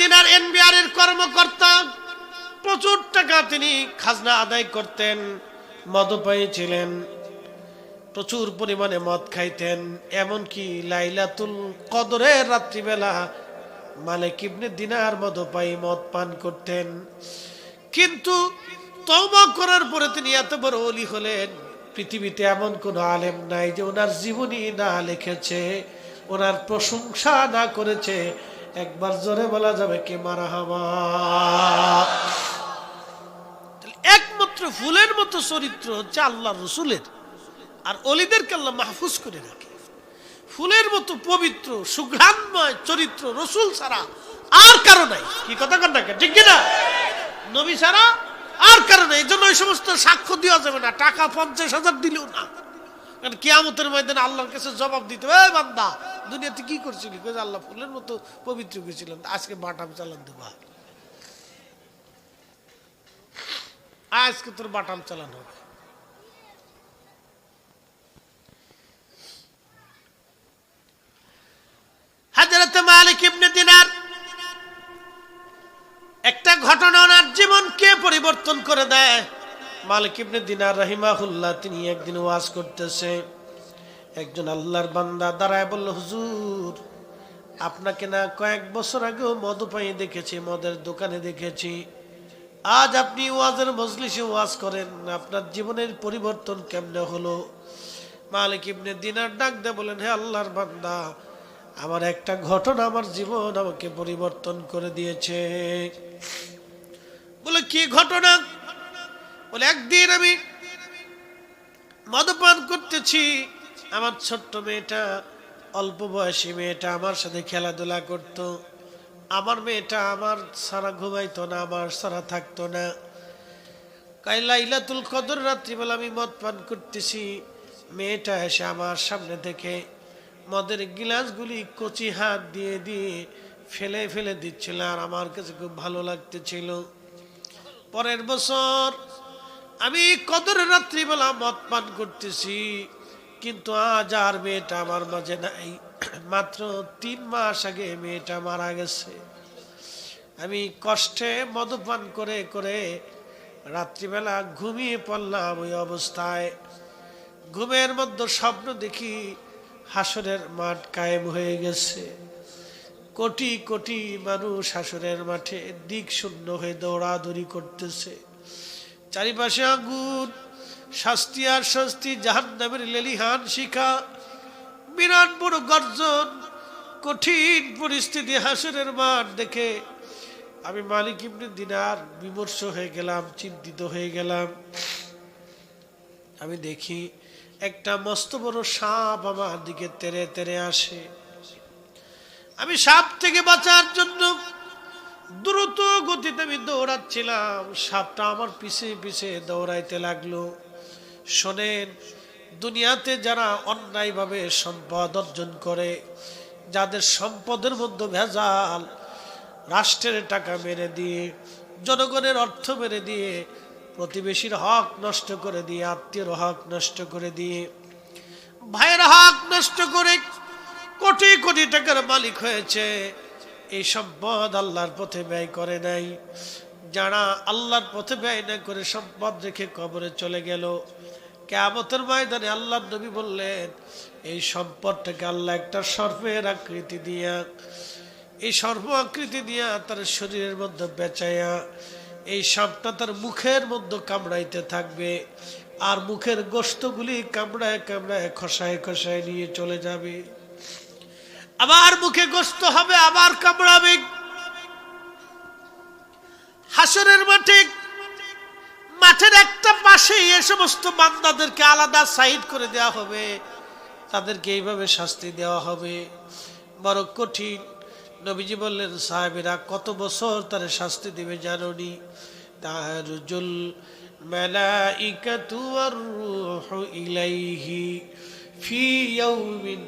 দিনার NBR এর কর্মকর্তা, প্রচুর টাকা তিনি খাজনা আদায় করতেন, মদপায়ী ছিলেন, প্রচুর পরিমাণে মদ খাইতেন। এমনকি লাইলাতুল কদরের রাত্রিবেলা মালিক ইবনে দিনার মদপায়ী মদ পান করতেন। কিন্তু তওবা করার পরে তিনি এত বড় ওলি হলেন, পৃথিবীতে এমন কোন আলেম নাই যে ওনার জীবনী না লিখেছে, ওনার প্রশংসা না করেছে। একবার জোরে বলা যাবে কে মারহাবা। একমাত্র ফুলের মতো চরিত্র হচ্ছে আল্লাহ রসুলের, আর অলিদেরকে আল্লাহ মাহফুজ করে রাখে। ফুলের মতো পবিত্র সুঘ্রাণময় চরিত্র রসুল ছাড়া আর কারো নাই। কি কথা কন না, ঠিক কিনা? নবী ছাড়া আর কারো নাই। এই জন্য ওই সমস্ত সাক্ষ্য দেওয়া যাবে না, টাকা 50,000 দিলেও না। কারণ কিয়ামতের ময়দানে আল্লাহর কাছে জবাব দিতে হবে, এই বান্দা দুনিয়াতে কি করছিলি? আল্লাহ ফুলের মতো পবিত্র করেছিলেন, আজকে বাটাম চালান দেবা, আজকে তোর বাটাম চালান হবে। হযরত মালিক ইবনে দিনার একটা ঘটনা ওনার জীবনকে পরিবর্তন করে দেয়। মালিক ইবনে দিনার রাহিমাহুল্লাহ তিনি একদিন ওয়াজ করতেছে, একজন আল্লাহর বান্দা দাঁড়ায় বলল, হুজুর আপনাকে না কয়েক বছর আগেও মদপায়ী দেখেছি, মদের দোকানে দেখেছি, আজ আপনি ওয়াজের মজলিসে ওয়াজ করেন, আপনার জীবনের পরিবর্তন কেমনে হলো? মালিক ইবনে দিনার ডাক দিয়ে বলেন, হে আল্লাহর বান্দা, আমার একটা ঘটনা আমার জীবন আমাকে পরিবর্তন করে দিয়েছে। বলে কি ঘটনা? বলে একদিন আমি মদপান করতেছি, আমার ছোট্ট মেয়েটা, অল্প বয়সী মেয়েটা আমার সাথে খেলাধুলা করত। আমার মেয়েটা আমার সারা ঘুমাইতো না, আমার সারা থাকতো না। লাইলাতুল কদর রাত্রিবেলা আমি মদ পান করতেছি, মেয়েটা এসে আমার সামনে থেকে মদের গিলাসগুলি কচি হাত দিয়ে দিয়ে ফেলে ফেলে দিচ্ছিল, আর আমার কাছে খুব ভালো লাগতেছিল। পরের বছর আমি কদরের রাত্রিবেলা মদ পান করতেছি, কিন্তু আজ আর মেয়েটা আমার মাঝে নাই। মাত্র 3 মাস আগে মেয়েটা মারা গেছে। আমি কষ্টে মদপান করে করে রাত্রিবেলা ঘুমিয়ে পড়লাম। ওই অবস্থায় ঘুমের মধ্যে স্বপ্ন দেখি হাসরের মাঠ কায়েম হয়ে গেছে, কোটি কোটি মানুষ হাসরের মাঠে দিক শূন্য হয়ে দৌড়াদৌড়ি করতেছে, চারিপাশে আগুন, শাস্তি আর শাস্তি, জাহান্নামের লেলিহান শিখা, বিরাট বড় গর্জন, কঠিন পরিস্থিতি। হাসরের মাঠ দেখে আমি মালিক ইবনে দিনার বিমর্ষ হয়ে গেলাম, চিন্তিত হয়ে গেলাম। আমি দেখি একটা মস্ত বড় সাপ আমার দিকে তেড়ে তেড়ে আসে। আমি সাপ থেকে বাঁচার জন্য দ্রুত গতিতে আমি দৌড়াচ্ছিলাম, সাপটা আমার পিছে পিছে দৌড়াইতে লাগলো। শোনেন, দুনিয়াতে যারা অন্যায়ভাবে সম্পদ অর্জন করে, যাদের সম্পদের মধ্যে ভেজাল, রাষ্ট্রের টাকা মেরে দিয়ে, জনগণের অর্থ মেরে দিয়ে, প্রতিবেশীর হক নষ্ট করে দিয়ে, আত্মীয়র হক নষ্ট করে দিয়ে, ভাইয়ের হক নষ্ট করে কোটি কোটি টাকার মালিক হয়েছে, এই সম্পদ আল্লাহর পথে ব্যয় করে নাই। যারা আল্লাহর পথে ব্যয় না করে সম্পদ রেখে কবরে চলে গেল, কিয়ামতের ময়দানে আল্লাহর নবী বললেন, এই সম্পদটাকে আল্লাহ একটা সর্পের আকৃতি দিয়া, এই সর্প আকৃতি দিয়া তার শরীরের মধ্যে বেচাইয়া, এই সাপটা তার মুখের মধ্যে কামড়াইতে থাকবে, আর মুখের গোশতগুলি কামড়ায় কামড়ায় খসায় খসায় নিয়ে চলে যাবে। আবার মুখে গোশত হবে, আবার কামড়াবে। হাসরের মাঠের একটা পাশে এই সমস্ত বান্দাদেরকে আলাদা সাইড করে দেওয়া হবে, তাদেরকে এইভাবে শাস্তি দেওয়া হবে, বড় কঠিন। নবীজি বললেন, সাহাবীরা কত বছর তার শাস্তি দিবে জানোনি? তারজুল মালাইকাতু ওয়ার রূহু ইলাইহি ফি ইয়াউমিন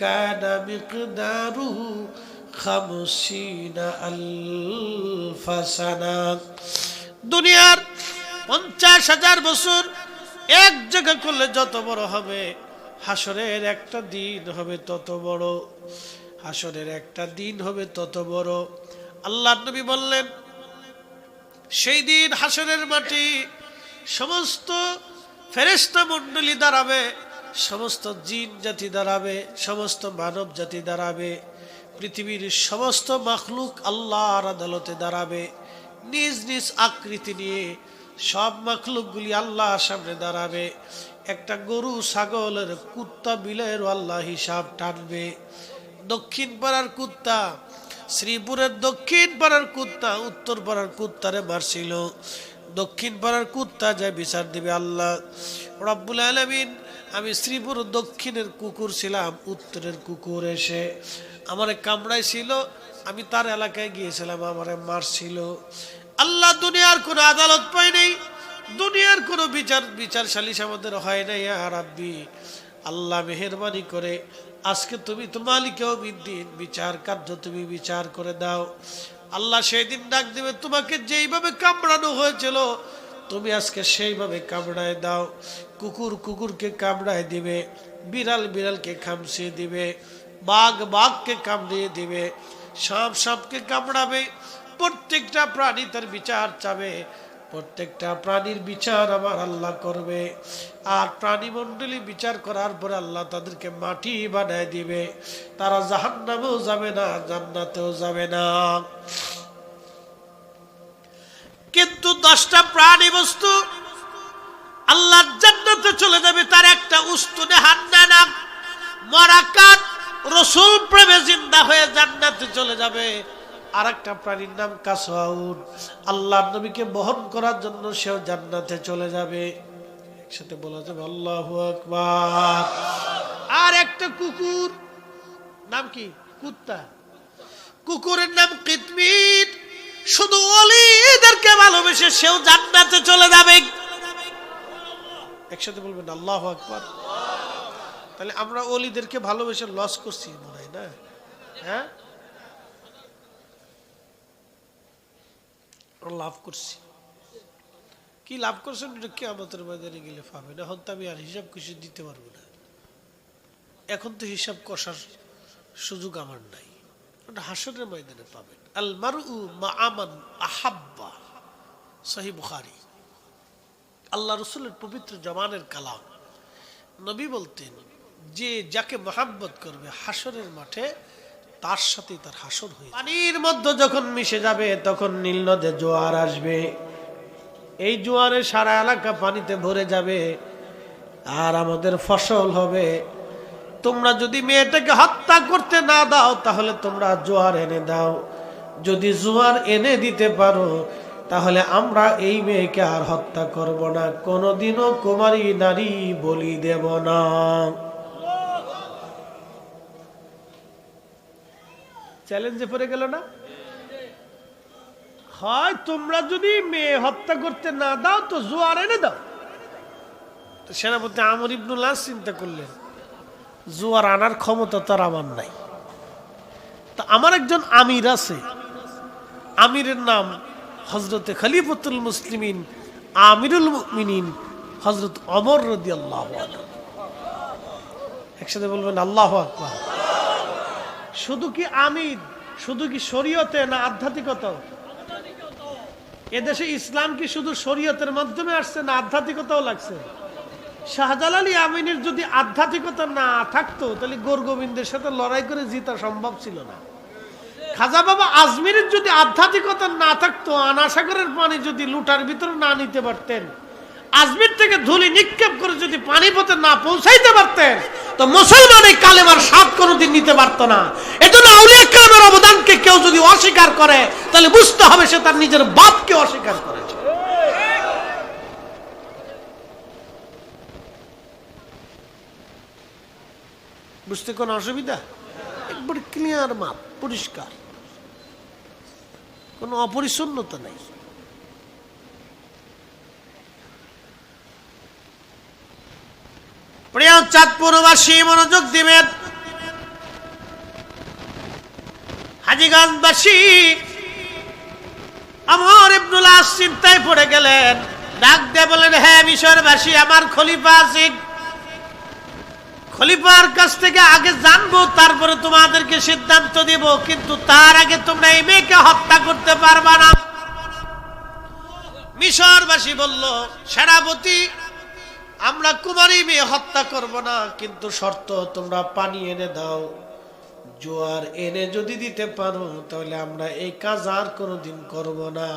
কানা মিকদারুহু 50,000 সানা। দুনিয়ার 50,000 বছর এক জায়গা করলে যত বড় হবে, হাসরের একটা দিন হবে তত বড়। হাসরের একটা দিন হবে তত বড়। আল্লাহ নবী বললেন, সেই দিন হাসরের মাটি সমস্ত ফেরেশতা মণ্ডলী দাঁড়াবে, সমস্ত জিন জাতি দাঁড়াবে, সমস্ত মানব জাতি দাঁড়াবে, পৃথিবীর সমস্ত মাখলুক আল্লাহর আদালতে দাঁড়াবে নিজ নিজ আকৃতি নিয়ে। সব মাখলুকগুলি আল্লাহর সামনে দাঁড়াবে। একটা গরু, ছাগলের, কুত্তা, বিলের আল্লাহ হিসাব টানবে। দক্ষিণ পাড়ার কুত্তা, শ্রীপুরের দক্ষিণ পাড়ার কুত্তা উত্তর পাড়ার কুত্তারে মারছিল, দক্ষিণ পাড়ার কুত্তা যায় বিচার দিবে আল্লাহ রব্বুল আলামিন, আমি শ্রীপুর দক্ষিণের কুকুর ছিলাম, উত্তরের কুকুর এসে আমারে কামড়াইছিল, আমি তার এলাকায় গিয়েছিলাম, আমারে মারছিল। আল্লাহ দুনিয়ার কোনো আদালত পাই নাই, দুনিয়ার কোনো বিচার সালিশ আমাদের হয় নাই। ইয়া রাব্বি, আল্লাহ মেহেরবানি করে আজকে তুমি তো মালিকে ইয়াউমিদ্দিন, বিচার কার্য তুমি বিচার করে দাও। আল্লাহ সেই দিন ডাক দেবে, তোমাকে যেইভাবে কামড়ানো হয়েছিল তুমি আজকে সেইভাবে কামড়ায় দাও। কুকুর কুকুরকে কামড়ায় দিবে, বিড়াল বিড়ালকে খামচিয়ে দিবে, বাঘ বাঘকে কামড়িয়ে দিবে, সাপ সাপকে কামড়াবে। প্রত্যেকটা প্রাণী তার বিচার চাবে, প্রত্যেকটা প্রাণীর বিচার আমার আল্লাহ করবে। আর প্রাণী মণ্ডলী বিচার করার পরে আল্লাহ তাদেরকে মাটি বানায় দিবে। তারা জাহান্নামেও যাবে না, জান্নাতেও যাবে না। কিন্তু 10টা প্রাণী বস্তু আল্লাহর জান্নাতে চলে যাবে। তার একটা উস্তুনে হান্নানা, মরাকাত, রসুল প্রেমে জিন্দা হয়ে জান্নাতে চলে যাবে। আর একটা প্রাণীর নাম কাসওয়াউদ, আল্লাহর নবীকে বহন করার জন্য সেও জান্নাতে চলে যাবে। একসাথে বলা যাবে আল্লাহু আকবার। আর একটা কুকুর, নাম কি? কুত্তা। কুকুরের নাম কিতমির, শুধু ওলিদেরকে ভালোবেসে সেও জান্নাতে চলে যাবে। একসাথে বলবেন আল্লাহু আকবার। তাহলে আমরা ওলিদেরকে ভালোবেসে লস করছি মনে হয় না? হ্যাঁ, লাভ করছি। কি লাভ করছেন কিয়ামতের ময়দানে গেলে পাবেন। এখন তো আমি আর হিসাব কিছু দিতে পারবো না, এখন তো হিসাব কষার সুযোগ আমার নাই। ওটা হাসরের ময়দানে পাবেন। আল মারউ মা মান আহাব্বা, সহিহ বুখারী। আল্লাহ রাসূলের পবিত্র জবানের কালাম। নবী বলতেন, যে যাকে মহাব্বত করবে হাসরের মাঠে তার সাথে তার হাসর হয়ে। পানির মধ্যে যখন মিশে যাবে তখন নীল নদে জোয়ার আসবে, এই জোয়ারে সারা এলাকা পানিতে ভরে যাবে আর আমাদের ফসল হবে। তোমরা যদি মেয়েটাকে হত্যা করতে না দাও তাহলে তোমরা জোয়ার এনে দাও, যদি জোয়ার এনে দিতে পারো তাহলে আমরা এই মেয়েকে আর হত্যা করব না, কোনোদিনও কুমারী নারী বলি দেব না। চ্যালেঞ্জে পড়ে গেল না? হয় তোমরা যদি মেয়ে হত্যা করতে না দাও তো জোয়ার এনে দাও। সেনাপতি আমর ইবনুল আস চিন্তা করলেন, জোয়ার আনার ক্ষমতা তার আমার নাই, তা আমার একজন আমির আছে, আমিরের নাম হযরতে খলিফাতুল মুসলিমিন আমিরুল মুমিনিন হযরত ওমর রাদিয়াল্লাহু আনহু। একসাথে বলবেন আল্লাহু আকবার। শুধু কি আমির, শুধু কি শরীয়তে না আধ্যাত্মিকতা? এদেশে ইসলাম কি শুধু শরীয়তের মাধ্যমে আসছে না আধ্যাত্মিকতাও লাগছে? শাহজালালী আমিনের যদি আধ্যাত্মিকতা না থাকতো তাহলে গোর গোবিন্দের সাথে লড়াই করে জিতা সম্ভব ছিল না। খাজা বাবা আজমিরের যদি আধ্যাত্মিকতা না থাকতো, আনাসাগরের পানি যদি লুটার ভিতরে না নিতে পারতেন, আজমির থেকে ধুলি নিক্ষেপ করে যদি পানিপথে না পৌঁছাইতে পারতেন তো মুসলমান এই কালেমার স্বাদ কোনোদিন নিতে পারতো না। এজন্য আউলিয়া কেরামের অবদানকে কেউ যদি অস্বীকার করে তাহলে বুঝতে হবে সে তার নিজের বাপকে অস্বীকার করেছে। বুঝতে কোনো অসুবিধা? একবারে ক্লিয়ার মাপ, পরিষ্কার, কোনো অপরিচ্ছন্নতা নাই। প্রিয় চাঁদপুরবাসী মনোযোগ দিবেন, হাজীগঞ্জবাসী আমর ইবনুল আস চিন্তায় পড়ে গেলেন, ডাক দিয়ে বলেন, হ্যাঁ মিশরবাসী, আমার খলিফা আছেন, খলিফার কাছ থেকে আগে জানবো, তারপরে তোমাদেরকে সিদ্ধান্ত দেব, কিন্তু তার আগে তোমরা এই মেয়েকে হত্যা করতে পারবা না। মিশরবাসী বলল, সেনাপতি আমরা কুমারী মেয়ে হত্যা করব না, কিন্তু শর্ত তোমরা পানি এনে দাও। জোয়ার এনে যদি দিতে পারো তাহলে আমরা এই কাজ আর কোনোদিন করব না।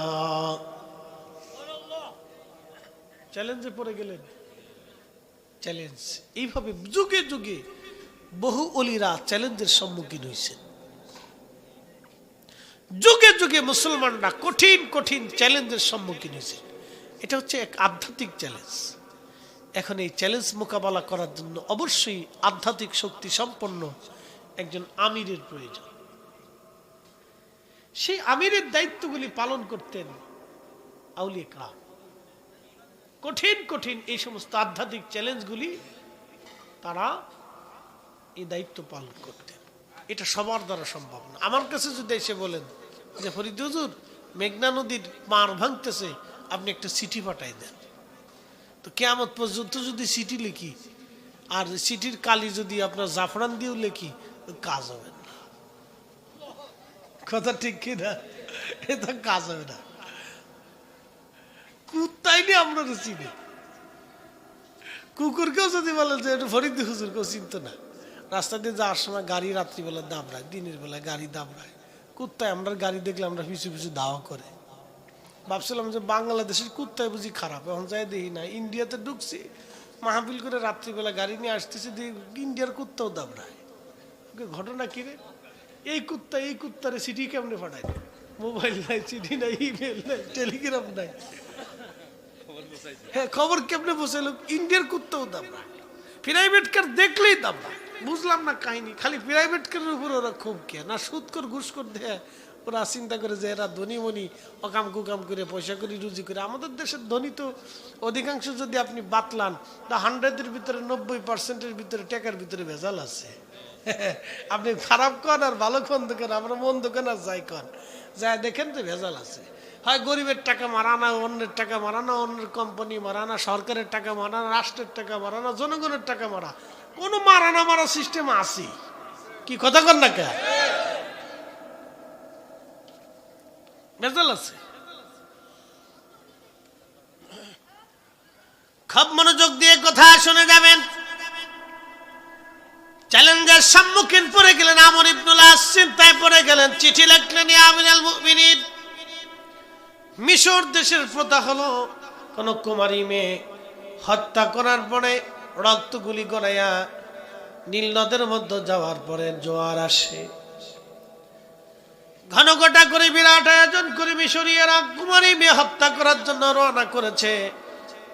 চ্যালেঞ্জে পড়ে গেলেন। চ্যালেঞ্জ এইভাবে যুগে যুগে বহু অলিরা চ্যালেঞ্জের সম্মুখীন হয়েছে। যুগে যুগে মুসলমানরা কঠিন কঠিন চ্যালেঞ্জের সম্মুখীন হয়েছে। এটা হচ্ছে এক আধ্যাত্মিক চ্যালেঞ্জ। এখন এই চ্যালেঞ্জ মোকাবেলা করার জন্য অবশ্যই আধ্যাত্মিক শক্তি সম্পন্ন একজন আমিরের প্রয়োজন। সেই আমিরের দায়িত্বগুলি পালন করতেন আউলিয়া কেরাম। কঠিন কঠিন এই সমস্ত আধ্যাত্মিক চ্যালেঞ্জগুলি তারা এই দায়িত্ব পালন করতেন। এটা সবার দ্বারা সম্ভব না। আমার কাছে যদি এসে বলেন যে ফরিদ হুজুর মেঘনা নদীর পার ভাঙতেছে, আপনি একটা চিঠি পাঠাই দেন, তো কিয়ামত পর্যন্ত যদি চিঠি লিখি আর চিঠির কালি যদি আপনার জাফরান দিয়েও লিখি, কাজ হবে না। কথা ঠিক কিনা? এটা কাজ হবে না। কুত্তাই নিয়ে আমরা চিনি। কুকুরকেও যদি বলেন যে একটু ফরিদ হুজুর কেউ চিনত না, রাস্তা দিয়ে যাওয়ার সময় গাড়ি রাত্রিবেলা দাবড়ায়, দিনের বেলা গাড়ি দাবড়ায়। কুত্তায় আমরা গাড়ি দেখলে আমরা পিছু পিছু দাওয়া করে। ভাবছিলাম যে বাংলাদেশের কুত্তায় বুঝি খারাপ, এখন যাই দেখি না। ইন্ডিয়াতে ঢুকছি, মাহফিল করে রাত্রিবেলা গাড়ি নিয়ে আসতেছি, ইন্ডিয়ার কুত্তাও দাবড়ায়। ঘটনা কি রে? এই কুত্তারে চিঠি কেমনে পাঠায়? মোবাইল নাই, চিঠি নাই, ইমেল নাই, টেলিগ্রাম নাই। হ্যাঁ, খবর কেমনে বসাইল? ইন্ডিয়ার কুত্তাও দাবড়ায়, প্রাইভেট কার দেখলেই দাবড়ায়। বুঝলাম না কাহিনী। খালি প্রাইভেট কারের উপর ওরা খুব কে না, সুদ কর ঘুষ কর দেয়। ওরা চিন্তা করে যে এরা ধনী মনি, অকাম কুকাম করে পয়সা করে রুজি করে। আমাদের দেশের ধনী তো অধিকাংশ যদি আপনি বাতলান, তা 100-এর ভিতরে 90%-এর ভিতরে টাকার ভিতরে ভেজাল আছে। আপনি খারাপ কন আর ভালো কন দেখেন, আমরা মন দোকান আর যাই কন, যাই দেখেন তো ভেজাল আছে। হয় গরিবের টাকা মারানা, অন্যের টাকা মারানা, অন্যের কোম্পানি মারানা, সরকারের টাকা মারানা, রাষ্ট্রের টাকা মারানা, জনগণের টাকা মারা। কোন মারানা মারা সিস্টেম আছে কি? কথা কন না কে? ভেজাল আছে। খুব মনোযোগ দিয়ে কথা শুনে যাবেন। চ্যালেঞ্জের সম্মুখীন পড়ে গেলেন আমর ইবনুল আস, চিন্তায় পড়ে গেলেন। চিঠি লিখলেন, ইয়া আমিরাল মুমিনিন, মিশর দেশের প্রথা হলো কোন কুমারী মেয়ে হত্যা করার পরে রক্তগুলি গড়াইয়া নীল নদের মধ্যে যাওয়ার পরে জোয়ার আসে। ঘনঘটা করে বিরাট আয়োজন করে মিশরীয়রা কুমারী মেয়ে হত্যা করার জন্য রওনা করেছে।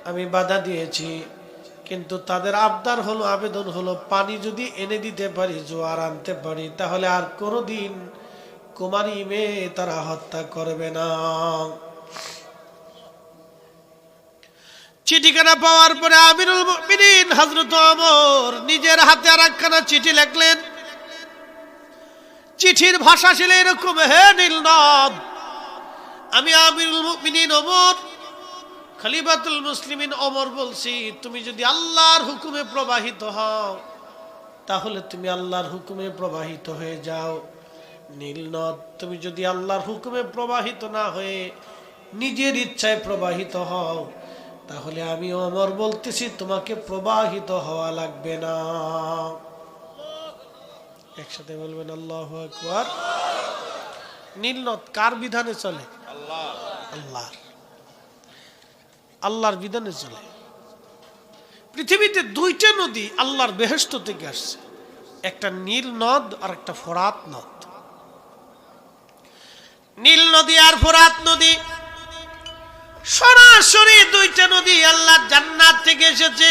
আমি বাধা দিয়েছি, কিন্তু তাদের আবদার হলো, আবেদন হলো, পানি যদি এনে দিতে পারি, জোয়ার আনতে পারি, তাহলে আর কোনোদিন কুমারী মেয়ে তারা হত্যা করবে না। চিঠিখানা পাওয়ার পরে আমিরুল মুমিনিন হযরত ওমর নিজের হাতে আরেকখানা চিঠি লিখলেন। চিঠির ভাষা ছিল এরকম: হে নীলনদ, আমি আমিরুল মুমিনিন ওমর, খলিফাতুল মুসলিমিন ওমর বলছি, তুমি যদি আল্লাহর হুকুমে প্রবাহিত হও তাহলে তুমি আল্লাহর হুকুমে প্রবাহিত হয়ে যাও। নীলনদ, তুমি যদি আল্লাহর হুকুমে প্রবাহিত না হয়ে নিজের ইচ্ছায় প্রবাহিত হও, তাহলে আমি ওমর বলতেছি তোমাকে প্রবাহিত হওয়া লাগবে না। একসাথে বলবেন আল্লাহু আকবার। নীলনদ কার বিধানে চলে? আল্লাহর। আল্লাহর বিধানে চলে। পৃথিবীতে দুইটা নদী আল্লাহর বেহেশত থেকে আসছে, একটা নীল নদ আর একটা ফোরাত নদ। নীল নদী আর ফোরাত নদী সরাসরি দুইটা নদী আল্লাহর জান্নাত থেকে এসেছে।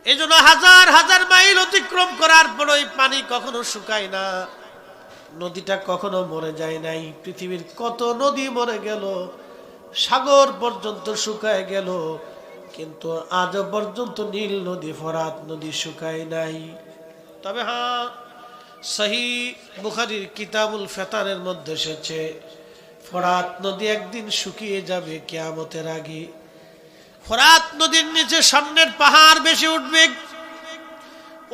এজন্য হাজার হাজার মাইল অতিক্রম করার পর ওই পানি কখনো শুকায় না, নদীটা কখনো মরে যায় নাই। পৃথিবীর কত নদী মরে গেল, সাগর পর্যন্ত শুকায় গেল, কিন্তু আজও পর্যন্ত নীল নদী ফোরাত নদী শুকায় নাই। তবে হ্যাঁ, সহিহ বুখারীর কিতাবুল ফিতানের মধ্যে এসেছে, ফোরাত নদী একদিন শুকিয়ে যাবে কিয়ামতের আগে। ফোরাত নদীর নিচে স্বর্ণের পাহাড় বেশি উঠবে,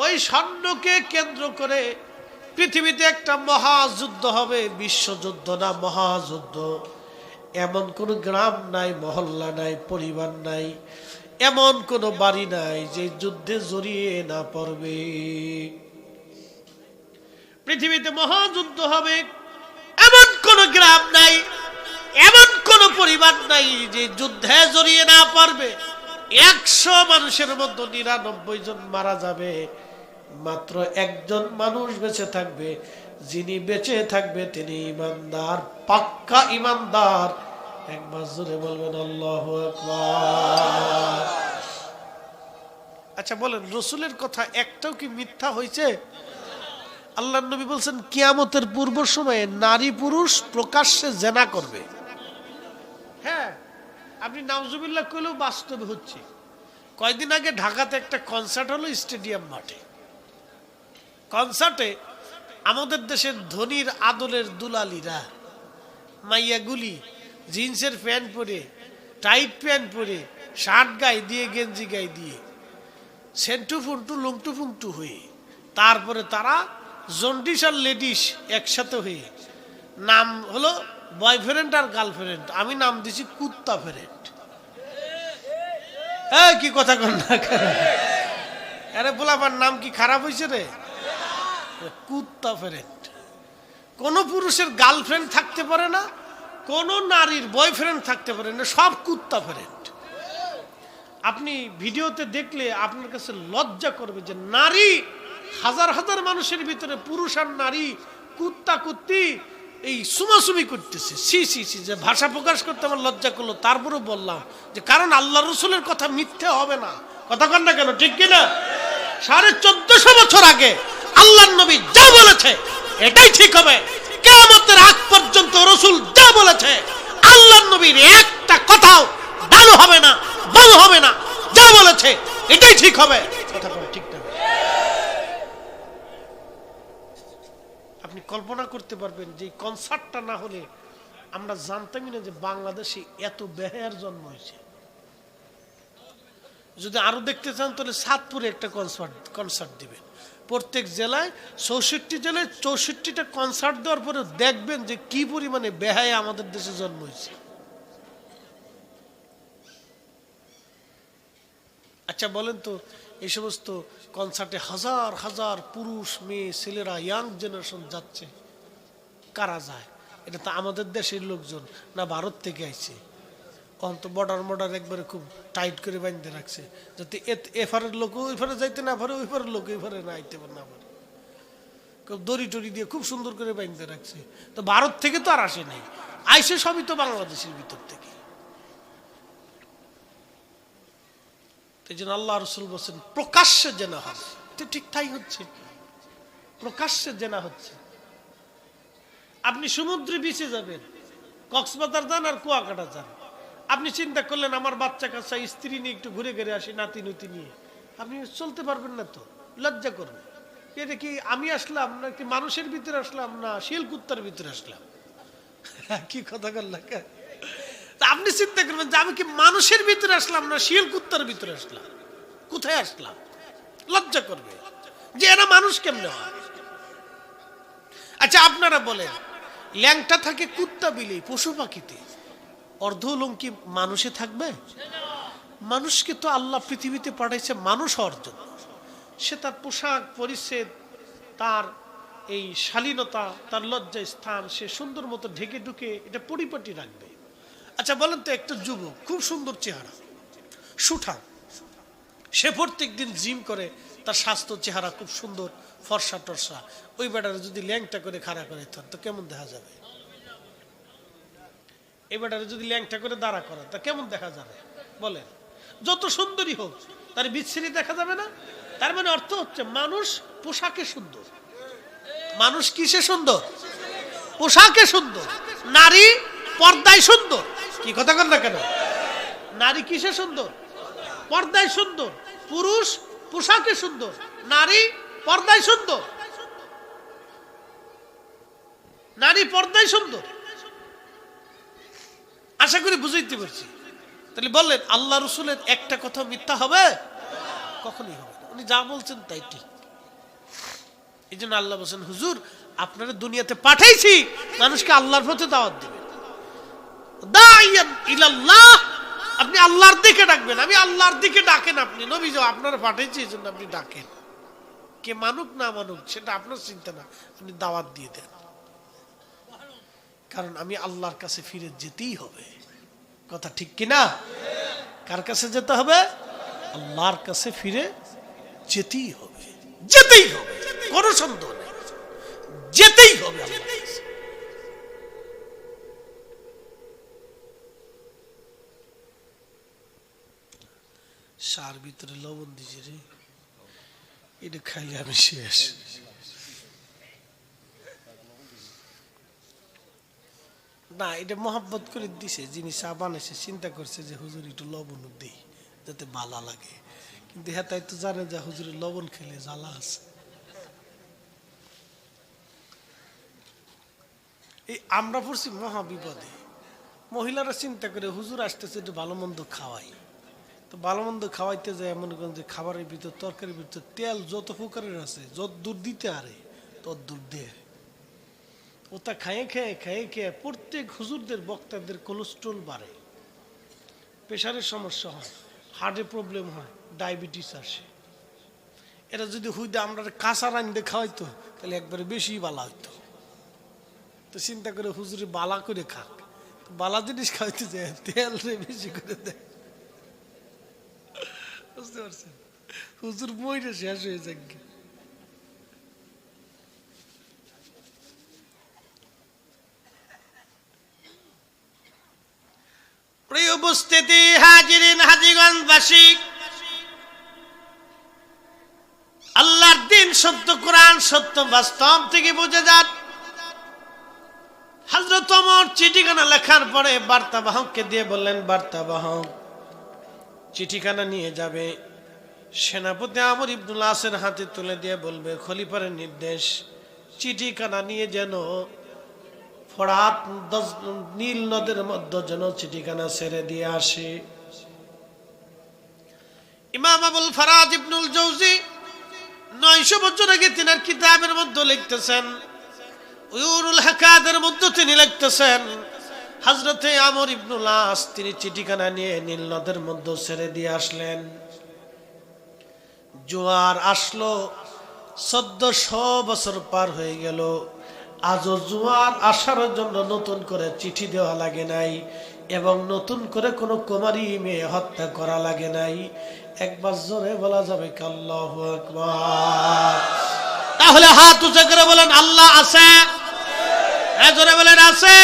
ওই স্বর্ণকে কেন্দ্র করে পৃথিবীতে একটা মহাযুদ্ধ হবে, বিশ্বযুদ্ধ না মহাযুদ্ধ। এমন কোন গ্রাম নাই, মহল্লা নাই, পরিবার নাই, এমন কোন বাড়ি নাই যে যুদ্ধে জড়িয়ে না পড়বে। পৃথিবীতে মহাযুদ্ধ হবে, এমন কোন গ্রাম নাই, এমন কোন পরিবার নাই যে যুদ্ধে জড়িয়ে না পড়বে। 100 মানুষের মধ্যে 99 জন মারা যাবে, মাত্র একজন মানুষ বেঁচে থাকবে। যিনি বেঁচে থাকবে তিনি ইমানদার, পাক্কা ইমানদার। একবার জোরে বলবেন আল্লাহু আকবার। আচ্ছা বলেন, রসুলের কথা একটাও কি মিথ্যা হয়েছে? আল্লাহর নবী বলছেন কিয়ামতের পূর্ব সময়ে নারী পুরুষ প্রকাশ্যে জেনা করবে। হ্যাঁ, আপনি নাউজুবিল্লাহ কইলেও বাস্তবে হচ্ছে। কয়েকদিন আগে ঢাকাতে একটা কনসার্ট হলো স্টেডিয়াম মাঠে। কনসার্টে আমাদের দেশের ধনীর আদলের দুলালিরা, মাইয়াগুলি জিন্সের প্যান্ট পরে, টাইট প্যান্ট পরে, শার্ট গায়ে দিয়ে, গেঞ্জি গায়ে দিয়ে, সেন্টু ফুন্টু লুংটু ফুংটু হয়ে, তারপরে তারা জন্ডিস আর লেডিস একসাথে হয়ে, নাম হলো বয়ফ্রেন্ড আর গার্লফ্রেন্ড, আমি নাম দিছি কুত্তা ফ্রেন্ড। কি কথা কর না, আরে বলাবার নাম কি খারাপ হয়েছে রে? কুত্তা ফ্রেন্ড। কোন পুরুষের গার্লফ্রেন্ড থাকতে পারে না, কোন নারীর বয়ফ্রেন্ড থাকতে পারে না, সব কুত্তা ফ্রেন্ড। আপনি ভিডিওতে দেখলে আপনার কাছে লজ্জা করবে যে নারী, হাজার হাজার মানুষের ভিতরে পুরুষ আর নারী কুত্তা কুত্তি এই সুমাসুমি করতেছে। সি সি সি, যে ভাষা প্রকাশ করতে আমার লজ্জা করলো, তারপরেও বললাম যে কারণ আল্লাহ রসুলের কথা মিথ্যে হবে না। কথা কন না কেন, ঠিক কিনা? 1450 বছর আগে আল্লাহর নবী যা বলেছে এটাই ঠিক হবে। কিয়ামতের আগ পর্যন্ত রসুল যা বলেছে আল্লাহর নবীর একটা কথাও ডালো হবে না, বাল হবে না। যা বলেছে এটাই ঠিক হবে। কথা বলে ঠিক না? আপনি কল্পনা করতে পারবেন যে কনসার্টটা না হলে আমরা জানতামই না যে বাংলাদেশে এত বেহায়ার জন্ম হয়েছে। যদি আরো দেখতে চান তাহলে সাতপুরে একটা কনসার্ট দিবেন। প্রত্যেক জেলায় 64 জেলায় 64টা কনসার্ট দেওয়ার পরে দেখবেন যে কি পরিমাণে বেহায়া আমাদের দেশে জন্ম হয়েছে। আচ্ছা বলেন তো, এই সমস্ত কনসার্টে হাজার হাজার পুরুষ, মেয়ে, ছেলেরা, ইয়াং জেনারেশন যাচ্ছে, কারা যায়? এটা তো আমাদের দেশের লোকজন না ভারত থেকে আইছে? অন্ত বর্ডার একবারে খুব টাইট করে বাঁধতে রাখছে, যাতে এফারের লোক ওইফারে যাইতে না পারে, ওইফারের লোক ওইফারে না আইতে না পারে। দড়ি টড়ি দিয়ে খুব সুন্দর করে বাঁধতে রাখছে। তো ভারত থেকে তো আর আসে নাই, আইসে সবই তো বাংলাদেশের ভিতর থেকে। এই জন্য আল্লাহ রসুল বলছেন প্রকাশ্যে জেনা হবে। ঠিক তাই হচ্ছে, প্রকাশ্যে জেনা হচ্ছে। আপনি সমুদ্রে বিচে যাবেন, কক্সবাজার যান আর কুয়াকাটা যান, আপনি চিন্তা করলেন আমার বাচ্চা কাচ্চা স্ত্রী নিয়ে একটু ঘুরে ঘুরে আসি, নাতি নুতি নিয়ে, আপনি চলতে পারবেন না, তো লজ্জা করবে। এটা কি আমি আসলাম নাকি মানুষের ভিতরে আসলাম না শিল কুত্তার ভিতরে আসলাম? কি কথা বললাম? আপনি চিন্তা করবেন যে আমি কি মানুষের ভিতরে আসলাম না শিল কুত্তার ভিতরে আসলাম? কোথায় আসলাম? লজ্জা করবে যে এরা মানুষ কেমনে হয়। আচ্ছা আপনারা বলেন, ল্যাংটা থাকে কুত্তা বিলি পশু পাখিতে, অর্ধলঙ্কি মানুষে থাকবে? মানুষকে তো আল্লাহ পৃথিবীতে পাঠাইছে মানুষ হওয়ার জন্য। সে তার পোশাক পরিচ্ছেদ, তার এই শালীনতা, তার লজ্জা স্থান সে সুন্দর মতো ঢেকে ঢুকে এটা পরিপাটি রাখবে। আচ্ছা বলেন তো, একটা যুবক খুব সুন্দর চেহারা, সুঠাম, সে প্রত্যেক দিন জিম করে, তার স্বাস্থ্য চেহারা খুব সুন্দর, ফর্সা টর্সা, ওই বেটারে যদি ল্যাংটা করে খাড়া করে তো কেমন দেখা যাবে? এই বেটারে যদি ল্যাংটা করে দাঁড়া করা তা কেমন দেখা যাবে বলেন? যত সুন্দরী হোক তার বিচ্ছিরি দেখা যাবে না? তার মানে অর্থ হচ্ছে মানুষ পোশাকে সুন্দর। মানুষ কিসে সুন্দর? পোশাকে সুন্দর। নারী পর্দায় সুন্দর। কি কথা কন না কেন? নারী কিসে সুন্দর? পর্দায় সুন্দর। পুরুষ পোশাকে সুন্দর, নারী পর্দায় সুন্দর। নারী পর্দায় সুন্দর। আশা করি বুঝাইতে পারছি। তাহলে বললেন আল্লাহ রসুলের একটা কথা মিথ্যা হবে? কখনই হবে না। উনি যা বলছেন তাই ঠিক। এই জন্য আল্লাহ বলছেন, হুজুর আপনারা দুনিয়াতে পাঠাইছি মানুষকে আল্লাহর পথে দাওয়াত দিবেন, দাইয়ান ইলাল্লাহ, আপনি আল্লাহর দিকে ডাকবেন। আমি আল্লাহর দিকে ডাকেন আপনি, নবী যে আপনারা পাঠাইছি এই জন্য আপনি ডাকেন। কে মানুক না মানুক সেটা আপনার চিন্তা না, আপনি দাওয়াত দিয়ে দেন। কারণ আমি আল্লাহর কাছে ফিরে যেতেই হবে। কথা ঠিক কিনা? কার কাছে যেতে হবে? আল্লাহর কাছে ফিরে যেতেই হবে, যেতেই হবে, কোনো সন্দেহ নেই, যেতেই হবে আল্লাহর কাছে। সার ভিতরে লবণ দিছে রে, এটা খাইলে আমি শেষ। না, এটা মহব্বত করে দিছে, যিনি চা বানাইছে চিন্তা করছে যে হুজুর একটু লবণ দিই যাতে ভালো লাগে, কিন্তু হ্যাঁ তাই তো জানে যে হুজুরের লবণ খেলে জ্বালা আছে। এই আমরা পড়ছি মহা বিপদে। মহিলারা চিন্তা করে হুজুর আসতেছে একটু ভালো মন্দ খাওয়াই, তো ভালো মন্দ খাওয়াইতে যায় মনে করেন যে খাবারের ভিতর তরকারির ভিতর তেল যত প্রকারের আছে, যত দূর দিতে আরে তত দূর দেয়। ওটা খাইয়ে খেয়ে খেয়ে খেয়ে প্রত্যেক হুজুরদের বক্তাদের কোলেস্ট্রল বাড়ে, প্রেশারের সমস্যা হয়, হার্টের প্রবলেম হয়, ডায়াবেটিস আসে। এরা যদি হুইদে আমরা কাঁচা রান্দে খাওয়াইতো তাহলে একবারে বেশি বালা হইতো। তো চিন্তা করে হুজুরে বালা করে খাক, বালা জিনিস খাওয়াইতে যায় তেল রে বেশি করে দেয়। বুঝতে পারছেন? হুজুর বইটা শেষ হয়ে যাক। প্রিয় উপস্থিতি, হাজিরিন হাজীগঞ্জবাসী, আল্লাহর দিন সত্য, কোরআন সত্য, বাস্তব থেকে বুঝে যান। হযরত ওমর চিঠিখানা লেখার পরে বার্তাবাহককে দিয়ে বললেন, বার্তাবাহক চিঠিখানা নিয়ে যাবে, সেনাপতি আমর ইবনুল আসের হাতে তুলে দিয়ে বলবে, খলিফার নির্দেশ, চিঠিখানা নিয়ে যেন ফোরাত নীল নদের মধ্যে যেন চিঠিখানা ছেড়ে দিয়ে আসে। ইমাম আবুল ফারাজ ইবনুল জৌজি 900 বছর আগে তিনার কিতাবের মধ্যে লিখতেছেন, উয়ুরুল হাকাদের মধ্যে তিনি লিখতেছেন, হযরতে আমর ইবনুল আস তিনি চিঠিখানা নিয়ে নীল নদের মধ্যে ছেড়ে দিয়ে আসলেন। জোয়ার আসলো, 1400 বছর পার হয়ে গেল, আজও জোয়ার আসার জন্য নতুন করে চিঠি দেওয়া লাগে নাই এবং নতুন করে কোনো কুমারী মেয়ে হত্যা করা লাগে নাই। একবার জোরে বলা যাবে কি আল্লাহু আকবার? তাহলে হাত উঁচু করে বলেন আল্লাহ আছে। জোরে বলেন আছে।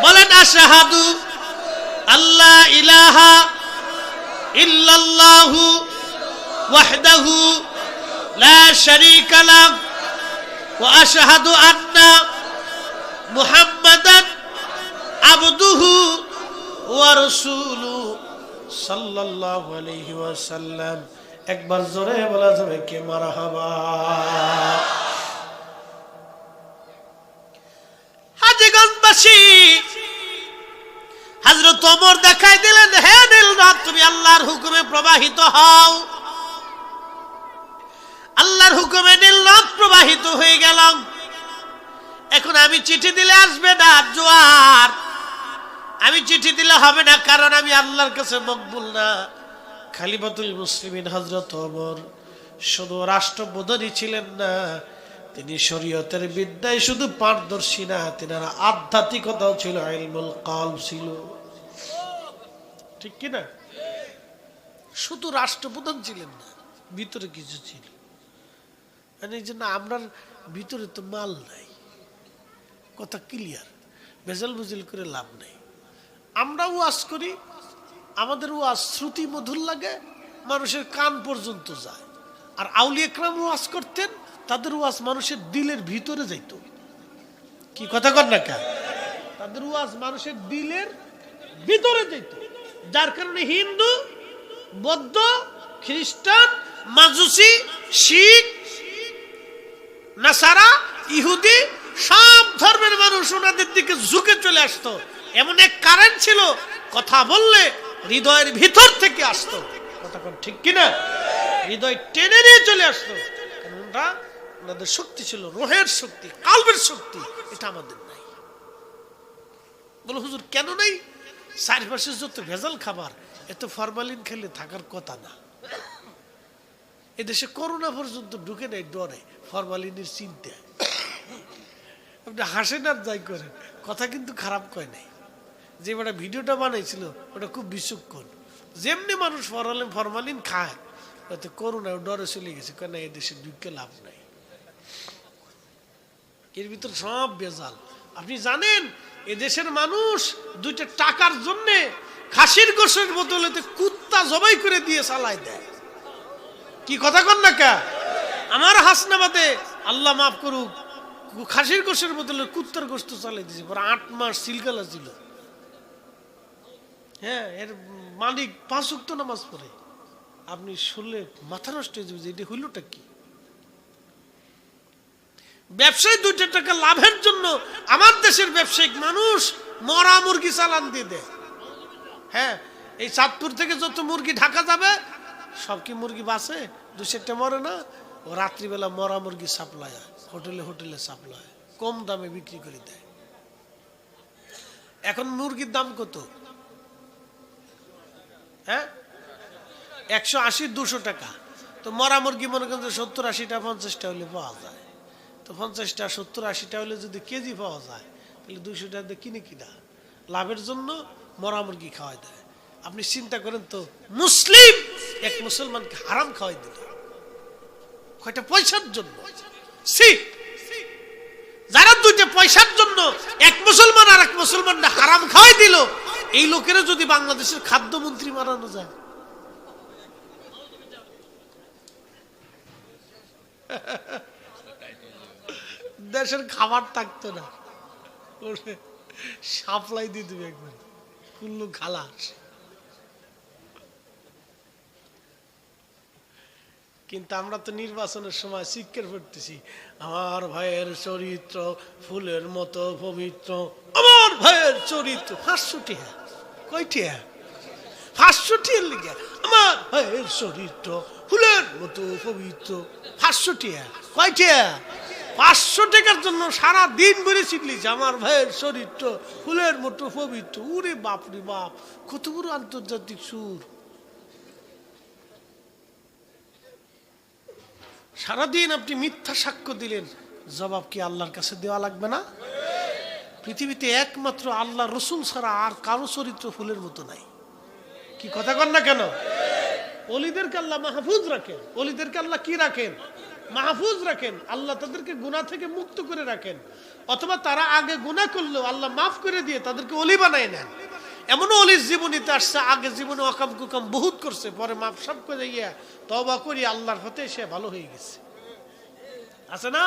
বলেন আশহাদু আল্লা ইলাহা ইল্লাল্লাহু ওয়াহদাহু লা শারীকা লাহু ওয়া আশহাদু আন্না মুহাম্মাদান আবদুহু ওয়া রাসূলুহু সাল্লাল্লাহু আলাইহি ওয়াসাল্লাম। একবার জোরে বলা যাবে কি মারহাবা? হাজীগঞ্জবাসী, হযরত ওমর দেখাই দিলেন, হে নীলনদ তুমি আল্লাহর হুকুমে প্রবাহিত হও। আল্লাহর হুকুমে নীলনদ প্রবাহিত হয়ে গেল। এখন আমি চিঠি দিলে আসবে না জোয়ার, আমি চিঠি দিলে হবে না, কারণ আমি আল্লাহর কাছে মকবুল না। খলিফাতুল মুসলিমিন হযরত ওমর শুধু রাষ্ট্রপ্রধানই ছিলেন না, তিনি শরীয়তের বিদ্যায় শুধু পারদর্শী না, তিনার আধ্যাত্মিকতাও ছিল, ইলমুল কলব ছিল। ঠিক কি না? শুধু রাষ্ট্রপ্রধান ছিলেন না, ভিতরে কিছু ছিল। এই জন্য আমরা ভিতরে তো মাল নাই, কথা ক্লিয়ার, ভেজাল বুঝিল করে লাভ নাই। আমরা ওয়াজ করি, আমাদের ওয়াজ শ্রুতি মধুর লাগে, মানুষের কান পর্যন্ত যায়। আর আউলিয়া একরাম ওয়াজ করতেন, তাদের ওয়াজ মানুষের দিলের ভিতরে যাইত। কি কথা কর না কেন? তাদের ওয়াজ মানুষের দিলের ভিতরে যাইত, যার কারণে হিন্দু, বৌদ্ধ, খ্রিস্টান, মাজুসি, শিখ, নাসারা, ইহুদি সব ধর্মের মানুষ ওনাদের দিকে ঝুঁকে চলে আসতো। এমন এক কারেন্ট ছিল, কথা বললে হৃদয়ের ভিতর থেকে আসতো। কথা কোন ঠিক কিনা? হৃদয় টেনে নিয়ে চলে আসতো। ওনারা ওনাদের শক্তি ছিল রোহের শক্তি, কালবের শক্তি, এটা আমাদের নাই। বলো হুজুর কেন নাই? চারপাশে যত ভেজাল খাবার, এত ফরমালিন খেলে থাকার কথা না। এদেশে করোনা পর্যন্ত ঢুকে নেই ডরে, ফরমালিনের চিন্তা। আপনি হাসেন আর যাই করেন, কথা কিন্তু খারাপ কয় নাই। যে বেটা ভিডিওটা বানাইছিল ওটা খুব বিচক্ষণ। যেমনি মানুষ ফরমালিন খায়, ওতে করোনা ডরে চলে গেছে, কেন এই দেশে ঢুকে লাভ নাই। এর ভিতর সব ভেজাল। আপনি জানেন এদেশের মানুষ দুইটা টাকার জন্য খাসির গোশের বদলে কুত্তা জবাই করে দিয়ে চালাই দেয়। কি কথা কন না কা? আমার হাসনাবাদে আল্লাহ মাফ করুক, খাসির গোশের বদলে কুত্তার গোশত চালাই দিয়েছে। পরে 8 মাস সিলগালা ছিল। হ্যাঁ, এর মালিক 5 ওয়াক্ত নামাজ পড়ে। আপনি শুনলে মাথা নষ্ট হয়ে যাবে, এটা হইলটা কি? ব্যবসায়ী 2 টাকা লাভের জন্য আমার দেশের ব্যবসায়িক মানুষ মরা মুরগি চালান দিয়ে দেয়। হ্যাঁ, এই চাঁদপুর থেকে যত মুরগি ঢাকা যাবে সব কি মুরগি বাঁচে? 2-4টা মরে না? ও রাত্রিবেলা মরা মুরগি সাপ্লাই হয়, হোটেলে হোটেলে সাপ্লাই হয়, কম দামে বিক্রি করে দেয়। এখন মুরগির দাম কত? হ্যাঁ, 180-200 টাকা। তো মরা মুরগি মনে করেন 70-80টা 50টা হলে পাওয়া যায়। তো 50টা 70-80টা হলে যদি কেজি পাওয়া যায়, তাহলে 200 টাকা কিনে কিনা লাভের জন্য মরা মুরগি খাওয়াই দেয়। আপনি চিন্তা করেন তো, মুসলিম এক মুসলমানকে হারাম খাওয়াই দিল কয়টা পয়সার জন্য। যারা 2টা পয়সার জন্য এক মুসলমান আর এক মুসলমানকে হারাম খাওয়াই দিল, এই লোকেরা যদি বাংলাদেশের খাদ্যমন্ত্রী বানানো যায়, দেশের খাবার থাকতো না, সাপ্লাই দিয়ে দেবে একবার, কুল্লু খালাস। কিন্তু আমরা তো নির্বাচনের সময় শিক্ষার পড়তেছি, আমার ভাইয়ের চরিত্র ফুলের মতো পবিত্র, আমার ভাইয়ের চরিত্র। 500 টাকা কয়টিয়া? 500 টাকার লিগে আমার ভাইয়ের চরিত্র ফুলের মতো পবিত্র। 500 টাকা কয়টিয়া? 500 টাকার জন্য সারা দিন বেড়ে শিখলিছে আমার ভাইয়ের চরিত্র ফুলের মতো পবিত্র। উরে বাপ রে বাপ, কত বড় আন্তর্জাতিক সুর। সারাদিন আপনি মিথ্যা সাক্ষ্য দিলেন, জবাব কি আল্লাহর কাছে দেওয়া লাগবে না? পৃথিবীতে একমাত্র আল্লাহ রসুল ছাড়া আর কারো চরিত্র ফুলের মতো নাই। কি কথা কন না কেন? ওলিদেরকে আল্লাহ মাহফুজ রাখেন। ওলিদেরকে আল্লাহ কি রাখেন? মাহফুজ রাখেন। আল্লাহ তাদেরকে গুনাহ থেকে মুক্ত করে রাখেন, অথবা তারা আগে গুনাহ করলেও আল্লাহ মাফ করে দিয়ে তাদেরকে ওলি বানায় নেন। এমন অলির জীবনীতে আসছে, আগে জীবনে অকাম কুকাম বহুত করছে, পরে মাফ সব করে গিয়া তওবা করি আল্লাহর হতে সে ভালো হয়ে গেছে। আছে না?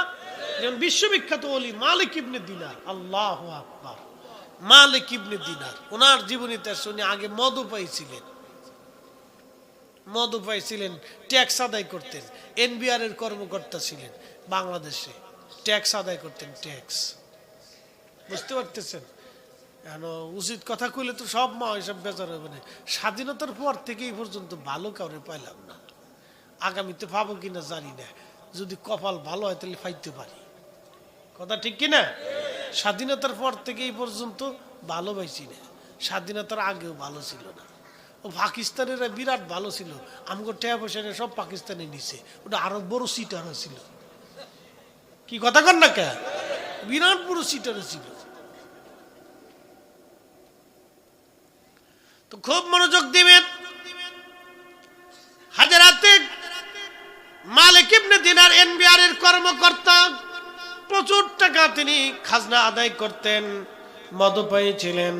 যেমন বিশ্ববিখ্যাত অলি মালিক ইবনে দিনার, আল্লাহু আকবার, মালিক ইবনে দিনার। ওনার জীবনীতে আসছে উনি আগে মদও পাইছিলেন, মদও পাইছিলেন, ট্যাক্স আদায় করতেন, এনবিআর এর কর্মকর্তা ছিলেন, বাংলাদেশে ট্যাক্স আদায় করতেন, ট্যাক্স। বুঝতে পারতেছেন? উচিত কথা কইলে তো সব মা এসব বেচার হবে না। স্বাধীনতার পর থেকে এই পর্যন্ত ভালো কাউরে পাইলাম না, আগামীতে পাবো কিনা জানি না। যদি কপাল ভালো হয় তাহলে পাইতে পারি। কথা ঠিক কিনা? স্বাধীনতার পর থেকে এই পর্যন্ত ভালো পাইছি না, স্বাধীনতার আগেও ভালো ছিল না। ও পাকিস্তানেরা বিরাট ভালো ছিল, আমগো টাকা পয়সা সব পাকিস্তানে নিছে, ওটা আরো বড় সিটারও ছিল। কি কথা কন না কে? বিরাট বড় সিটারও ছিল। তো খুব মনোযোগ দিবেন। হাজারাতে মালিক ইবনে দিনার এনবিআর এর কর্মকর্তা, প্রচুর টাকা তিনি খাজনা আদায় করতেন, মদপায়ী ছিলেন,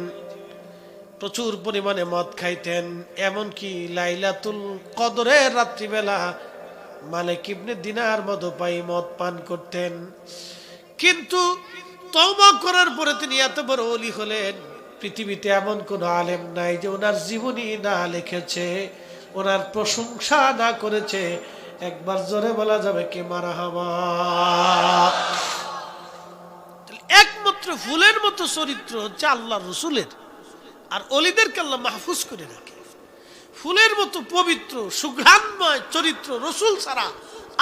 প্রচুর পরিমাণে মদ খাইতেন। এমনকি লাইলাতুল কদরের রাত্রিবেলা মালিক ইবনে দিনার মদপায়ী মদ পান করতেন। কিন্তু তওবা করার পরে তিনি এত বড় ওলি হলেন, পৃথিবীতে এমন কোন আলেম নাই যে ওনার জীবনী না লিখেছে, ওনার প্রশংসা না করেছে। একবার জোরে বলা যাবে কি মারহাবা। একমাত্র ফুলের মতো চরিত্র হচ্ছে আল্লাহ রসুলের, আর অলিদেরকে আল্লাহ মাহফুজ করে রাখে। ফুলের মতো পবিত্র সুঘ্রাণময় চরিত্র রসুল ছাড়া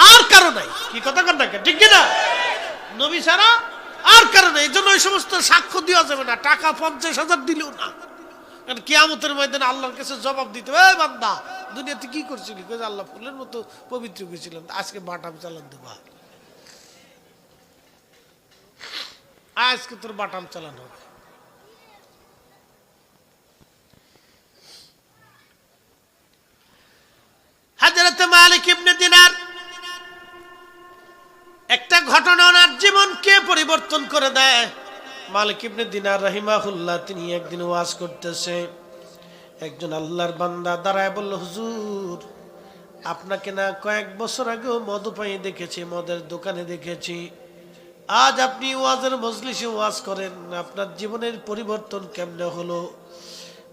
আর কারো নাই। কি কথা কন না, ঠিক কিনা? নবী ছাড়া আর কারো নাই। এই জন্য ওই সমস্ত সাক্ষ্য দেওয়া যাবে না, টাকা 50,000 দিলেও না। কারণ কিয়ামতের ময়দানে আল্লাহর কাছে জবাব দিতে হবে, বান্দা দুনিয়াতে কি করছিলি? আল্লাহ ফুলের মতো পবিত্র করেছিলাম, আজকে বাটাম চালান দেবা, আজকে তোর বাটাম চালানো হবে। হযরত মালিক ইবনে দিনার একটা ঘটনা ওনার জীবনকে পরিবর্তন করে দেয়। মালিক ইবনে দিনার রাহিমাহুল্লাহ তিনি একদিন ওয়াজ করতেছে, একজন আল্লাহর বান্দা দাঁড়ায় বলল, হুজুর আপনাকে না কয়েক বছর আগেও মদপাই দেখেছি, মদের দোকানে দেখেছি, আজ আপনি ওয়াজের মজলিসে ওয়াজ করেন, আপনার জীবনের পরিবর্তন কেমনে হলো?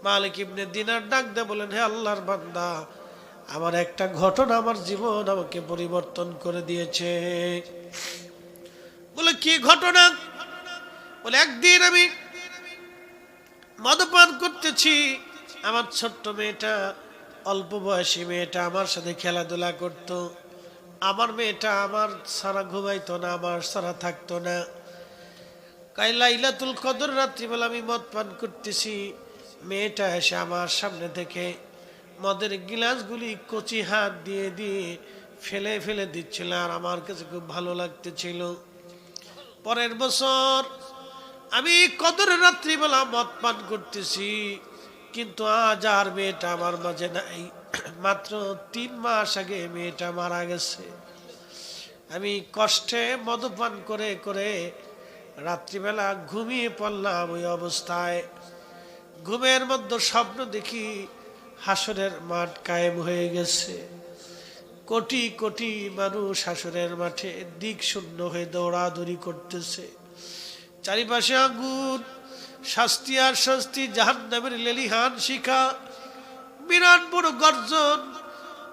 মালিক ইবনে দিনার ডাক দিয়ে বলেন, হে আল্লাহর বান্দা, আমার একটা ঘটনা আমার জীবন আমাকে পরিবর্তন করে দিয়েছে। বলে কি ঘটনা? বলে একদিন আমি মদপান করতেছি, আমার ছোট্ট মেয়েটা, অল্প বয়সী মেয়েটা আমার সাথে খেলাধুলা করত। আমার মেয়েটা আমার সারা ঘুমাইতো না, আমার সারা থাকতো না। লাইলাতুল কদর রাত্রিবেলা আমি মদ পান করতেছি, মেয়েটা এসে আমার সামনে থেকে মদের গিলাসগুলি কচি হাত দিয়ে দিয়ে ফেলে ফেলে দিচ্ছিল, আর আমার কাছে খুব ভালো লাগতেছিল। পরের বছর আমি কদরের রাত্রিবেলা মদ পান করতেছি, কিন্তু আজ আর মেয়েটা আমার মাঝে নাই। মাত্র 3 মাস আগে মেয়েটা মারা গেছে। আমি কষ্টে মদপান করে করে রাত্রিবেলা ঘুমিয়ে পড়লাম। ওই অবস্থায় ঘুমের মধ্যে স্বপ্ন দেখি হাসরের মাঠ কায়েম হয়ে গেছে, কোটি কোটি মানুষ হাসরের মাঠে দিক শূন্য হয়ে দৌড়াদৌড়ি করতেছে, চারিপাশে আগুন, শাস্তি আর শাস্তি, জাহান্নামের লেলিহান শিখা, বিরাট বড় গর্জন,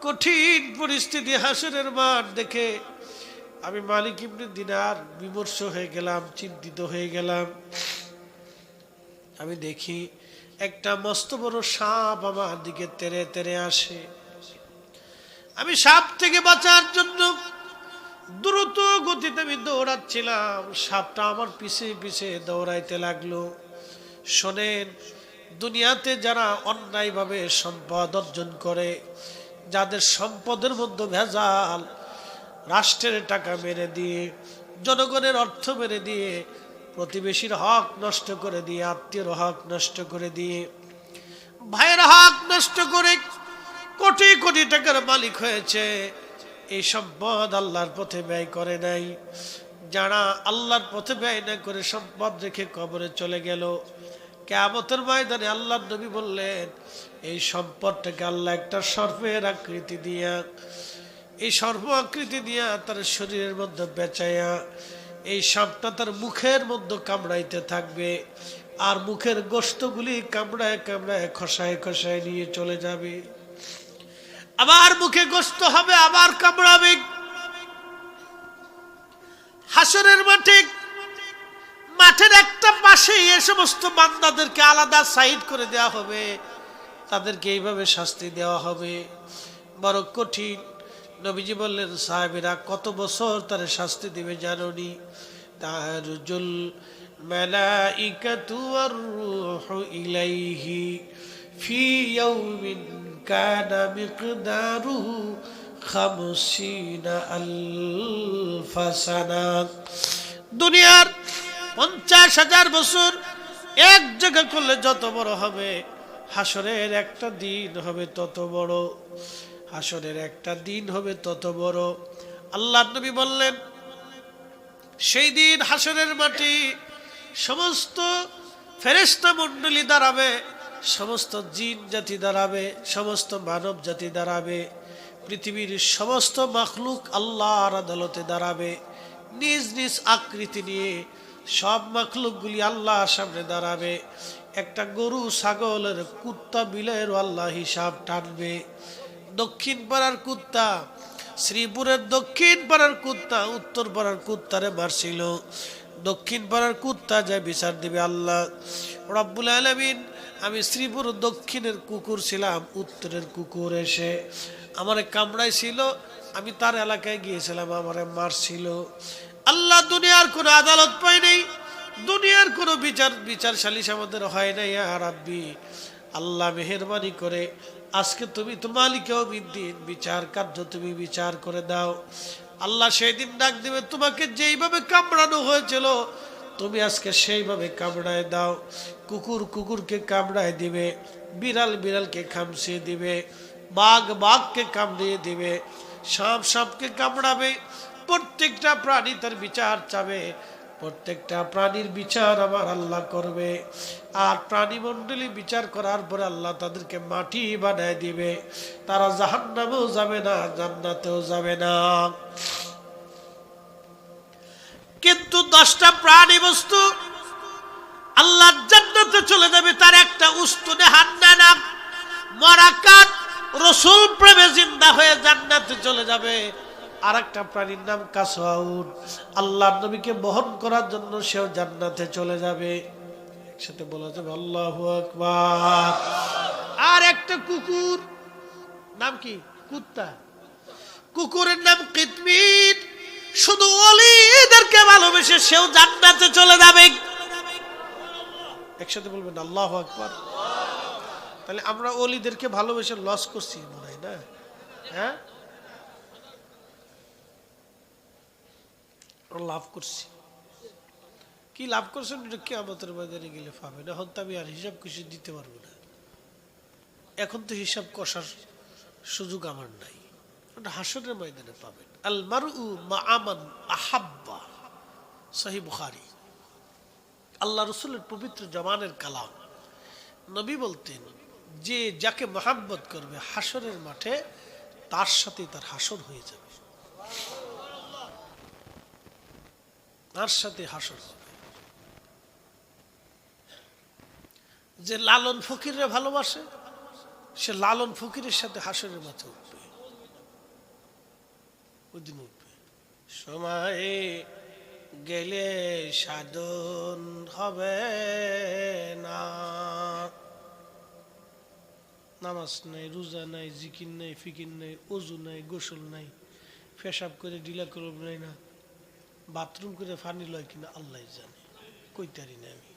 কঠিন পরিস্থিতি। হাসরের মাঠ দেখে আমি মালিক ইবনে দিনার বিমর্ষ হয়ে গেলাম, চিন্তিত হয়ে গেলাম। আমি দেখি একটা মস্ত বড় সাপ আমার দিকে তেড়ে তেড়ে আসে। আমি সাপ থেকে বাঁচার জন্য দ্রুত গতিতে আমি দৌড়াচ্ছিলাম, সাপটা আমার পিছে পিছে দৌড়াইতে লাগলো। শোনেন, দুনিয়াতে যারা অন্যায়ভাবে সম্পদ অর্জন করে, যাদের সম্পদের মধ্যে ভেজাল, রাষ্ট্রের টাকা মেরে দিয়ে, জনগণের অর্থ মেরে দিয়ে, প্রতিবেশীর হক নষ্ট করে দিয়ে, আত্মীয়র হক নষ্ট করে দিয়ে, ভাইয়ের হক নষ্ট করে কোটি কোটি টাকার মালিক হয়েছে, এই সম্পদ আল্লাহর পথে ব্যয় করে নাই। যারা আল্লাহর পথে ব্যয় না করে সম্পদ রেখে কবরে চলে গেল, কিয়ামতের ময়দানে আল্লাহর নবী বললেন, এই সম্পদটাকে আল্লাহ একটা সর্পের আকৃতি দিয়া, এই সর্প আকৃতি দিয়া তার শরীরের মধ্যে বেচাইয়া, এই সাপটা তার মুখের মধ্যে কামড়াইতে থাকবে, আর মুখের গোশতগুলি কামড়ায় কামড়ায় খসায় খসায় নিয়ে চলে যাবে। আবার মুখে গোশত হবে, আবার কামড়াবে। হাসরের মাঠে, মাঠের একটা পাশে এ সমস্ত বান্দাদেরকে আলাদা সাইড করে দেওয়া হবে, তাদেরকে এইভাবে শাস্তি দেওয়া হবে, বড় কঠিন। নবীজি বললেন, সাহাবীরা কত বছর তার শাস্তি দিবে জানোনি? তারজুল মালাইকাতু ওয়ার রূহু ইলাইহি ফি ইয়াউমিন কানা মিকদারুহু 50 আলফ সানা। দুনিয়ার 50,000 বছর এক জায়গা করলে যত বড় হবে, হাসরের একটা দিন হবে তত বড়। হাসরের একটা দিন হবে তত বড়। আল্লাহর নবী বললেন, সেই দিন হাসরের মাটি সমস্ত ফেরেশতা মণ্ডলী দাঁড়াবে, সমস্ত জিন জাতি দাঁড়াবে, সমস্ত মানব জাতি দাঁড়াবে, পৃথিবীর সমস্ত মাখলুক আল্লাহর আদালতে দাঁড়াবে, নিজ নিজ আকৃতি নিয়ে সব মাখলুকগুলি আল্লাহর সামনে দাঁড়াবে। একটা গরু, ছাগলের, কুত্তা, বিলের আল্লাহ হিসাব টানবে। দক্ষিণ পাড়ার কুত্তা, শ্রীপুরের দক্ষিণ পাড়ার কুত্তা উত্তর পাড়ার কুত্তারে মারছিল, দক্ষিণ পাড়ার কুত্তা যায় বিচার দিবে আল্লাহ রব্বুল আলামিন। আমি শ্রীপুর দক্ষিণের কুকুর ছিলাম, উত্তরের কুকুর এসে আমারে কামড়াইছিল, আমি তার এলাকায় গিয়েছিলাম, আমারে মারছিল। আল্লাহ দুনিয়ার কোনো আদালত পাই নাই, দুনিয়ার কোনো বিচার সালিশ আমাদের হয় নাই। ইয়া রাব্বি, আল্লাহ মেহেরবানি করে আজকে তুমি তো মালিক ইয়াউমিদ্দিন, বিচার কার্য তুমি বিচার করে দাও। আল্লাহ সেই দিন ডাক দিবে, তোমাকে যেইভাবে কামড়ানো হয়েছিল তুমি আজকে সেইভাবে কামড়ায় দাও। কুকুর কুকুরকে কামড়ায় দিবে, বিড়াল বিড়ালকে খামচিয়ে দিবে, বাঘ বাঘকে কামড়িয়ে দিবে, সাপ সাপকে কামড়াবে। প্রত্যেকটা প্রাণী তার বিচার চাবে, প্রত্যেকটা প্রাণীর বিচার আমার আল্লাহ করবে। আর প্রাণী মণ্ডলী বিচার করার পরে আল্লাহ তাদেরকে মাটি বানায় দিবে, তারা জাহান্নামেও যাবে না, জান্নাতেও যাবে না। কিন্তু 10টা প্রাণী বস্তু আল্লাহ জান্নাতে চলে যাবে, তার একটা উস্তুনে হান্নানা মরাকাত রাসূল প্রেমে জিন্দা হয়ে জান্নাতে চলে যাবে। আর একটা প্রাণীর নাম কাসওয়াউদ, আল্লাহর নবীকে বহন করার জন্য সেও জান্নাতে চলে যাবে। একসাথে বলা যাবে আল্লাহু আকবার। আর একটা কুকুর, নাম কি? কুত্তা। কুকুরের নাম কিতমির, শুধু ওলিদেরকে ভালোবেসে সেও জান্নাতে চলে যাবে। একসাথে বলবেন আল্লাহু আকবার। তাহলে আমরা ওলিদেরকে ভালোবেসে লস করছি মনে হয় না? হ্যাঁ, লাভ করছি। কি লাভ করছেন কিয়ামতের ময়দানে গেলে পাবেন। এখন তো আমি আর হিসাব কিছু দিতে পারবো না, এখন তো হিসাব কষার সুযোগ আমার নাই, ওটা হাসরের ময়দানে পাবেন। আল মারউ মা মান আহাব্বা, সহিহ বুখারী। আল্লাহ রাসূলের পবিত্র জবানের কালাম। নবী বলতেন, যে যাকে মহাব্বত করবে হাসরের মাঠে তার সাথে তার হাসর হয়ে যাবে, তার সাথে হাসর হবে। যে লালন ফকিরের ভালোবাসে সে লালন ফকিরের সাথে হাসরের মাঠে উঠবে, ওইদিন উঠবে। সময়ে গেলে সাধন হবে না, নামাজ নাই, রোজা নাই, জিকির নাই, ফিকির নাই, ওযু নাই, গোসল নাই, পেশাব করে ডিলা করব নাই, না বাথরুম করে পানি লয় কিনা আল্লাহ জানে, কইতারি না আমি।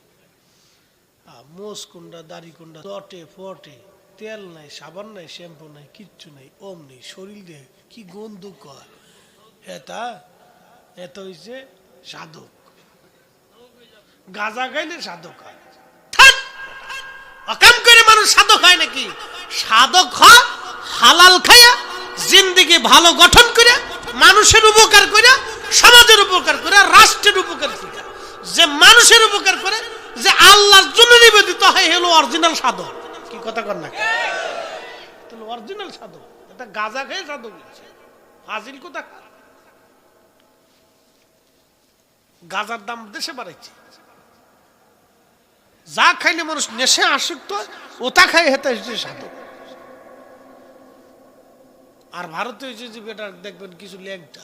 মোজ কোনটা, দাড়ি কোনটা, দটে ফটে, তেল নাই, সাবান নাই, শ্যাম্পু নাই, কিচ্ছু নাই, ওম নেই, শরীর দেহ কি গন্ধ কয়। হেতা এত হইছে সাধক, গাঁজা খাইলে সাধক হয়। অকাম করে মানুষ সাধক হয় নাকি? সাধক হয় হালাল খাইয়া, জিন্দেগি ভালো গঠন করে, মানুষের উপকার করে, সমাজের উপকার করে, রাষ্ট্রের উপকার করে। যে মানুষের উপকার করে, যে আল্লাহর জন্য নিবেদিত হয়, হলো অরিজিনাল সাধক। কি কথা কর না? তাহলে অরিজিনাল সাধক এটা গাঁজা খেয়ে সাধক হচ্ছে। হাজির কথা, গাঁজার দাম দেশে বাড়াইছে, যা খাইলে মানুষ নেশে আসক্ত ওটা খাই হেতে সাধক। আর ভারতে হয়েছে যে বেটা দেখবেন কিছু ল্যাংটা,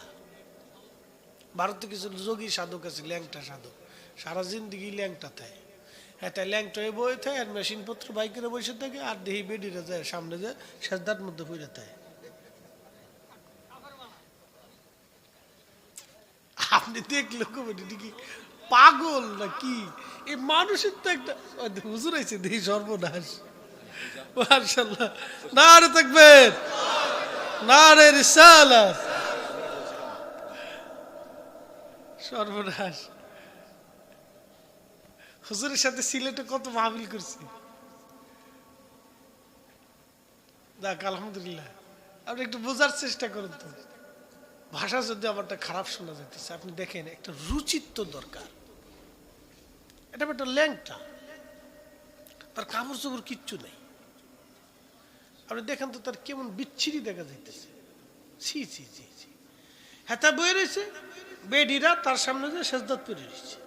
ভারতে কিছু যোগী সাধক আছে, ল্যাংটা সাধক, সারা জিন্দিগি ল্যাংটা থাকে। হ্যাঁ, তাই ল্যাংটা হয়ে বই থাকে আর মেশিন পত্র বাইকের বসে থাকে, আর দেহি বেডিরে যায় সামনে যায় সেজদার মধ্যে পড়ে থাকে। আপনি দেখলে কি পাগল না কি? এই মানুষের তো একটা হুজুর আছে দেখি সর্বনাশ। মাশাআল্লাহ, নারে তাকবীর, নারে রিসালাত। সর্বনাশ। হুজুরের সাথে সিলেটে কত মাহফিল করছি, যাক আলহামদুলিল্লাহ। আপনি একটু বোঝার চেষ্টা করুন তো, ভাষা যদি আমারটা খারাপ শোনা যেতেছে, আপনি দেখেন একটা রুচিত্ব দরকার। এটা একটা ল্যাংটা, তার কাপড় চোপড় কিচ্ছু নেই, আপনি দেখেন তো তার কেমন বিচ্ছিরি দেখা যাইতেছে। ছি ছি ছি ছি। হেতা বয়ে রয়েছে, বেডিরা তার সামনে যে সেজদাত করে রয়েছে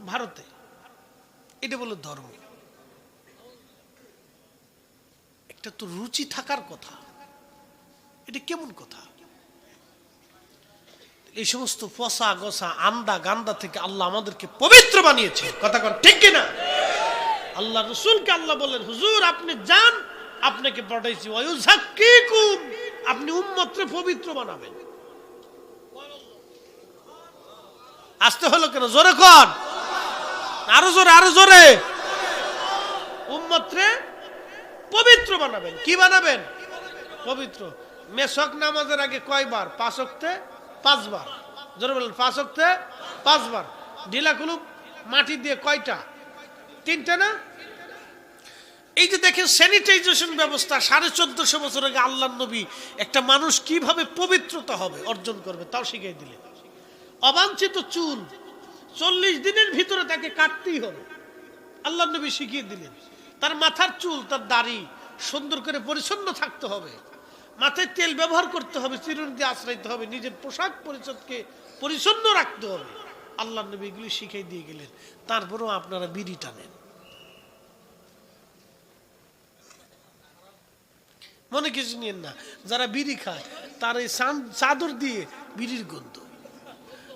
ভারতে। এটা বলে ধর্ম। একটা তো রুচি থাকার কথা, এটা কেমন কথা? এই সমস্ত পচা গসা আন্দা গান্দা থেকে আল্লাহ আমাদেরকে পবিত্র বানিয়েছে। কথা কর ঠিক কিনা? আল্লাহ রাসূলকে আল্লাহ বলেন, হুজুর আপনি যান, আপনাকে পাঠাইছি ওয়ায়ুযাক্কিকুম, আপনি উম্মতরে পবিত্র বানাবেন। আসতে হলো কেন? জোরে কর, আরো জোরে, আরো জোরে। উম্মতরে পবিত্র বানাবেন। কি বানাবেন? পবিত্র। মেসক নামাজের আগে কয়বার? 5 ওয়াক্তে 5 বার। জোরে বলেন, 5 ওয়াক্তে 5 বার। ঢিলা কুলুপ মাটি দিয়ে কয়টা? 3টা না? এই যে দেখেন স্যানিটাইজেশন ব্যবস্থা, 1450 বছর আগে আল্লাহর নবী একটা মানুষ কিভাবে পবিত্রতা হবে অর্জন করবে তাও শিখিয়ে দিলেন। অবাঞ্ছিত চুল 40 দিনের ভিতরে তাকে কাটতেই হবে, আল্লাহর নবী শিখিয়ে দিলেন। তার মাথার চুল, তার দাড়ি সুন্দর করে পরিচ্ছন্ন থাকতে হবে, মাথায় তেল ব্যবহার করতে হবে, চিরুনি দিয়ে আশ্রাইতে হবে, নিজের পোশাক পরিচ্ছদকে পরিচ্ছন্ন রাখতে হবে। আল্লাহর নবী এগুলি শিখিয়ে দিয়ে গেলেন। তারপরেও আপনারা বিড়ি টানেন। মনে কিছু নিয়েন না। যারা বিড়ি খায় তার এই চাদর দিয়ে বিড়ির গন্ধ,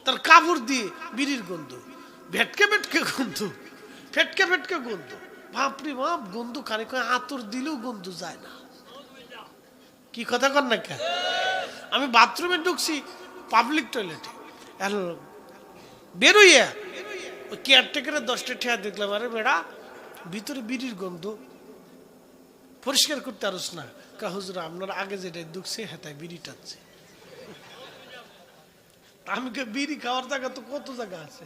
তার কাপড় দিয়ে বিড়ির গন্ধ, ভেটকে ভেটকে গন্ধ, ফেটকে ফেটকে গন্ধ। বাপরে বাপ, গন্ধ কারে কয় আতর দিলেও গন্ধ যায় না। কি কথা কর না কেন? আমি বাথরুমে ঢুকছি, পাবলিক টয়লেটে, বেরোইয়া ওই কেয়ারটেকারের 10টা ঠেয়া দেখলাম, আরে বেড়া ভিতরে বিড়ির গন্ধ, পরিষ্কার করতে আরস না। হুজুর আপনার আগে যেটা ঢুকছে হেতায় বিড়ি টানছে। আমি বিড়ি খাওয়ার জায়গা তো কত জায়গা আছে,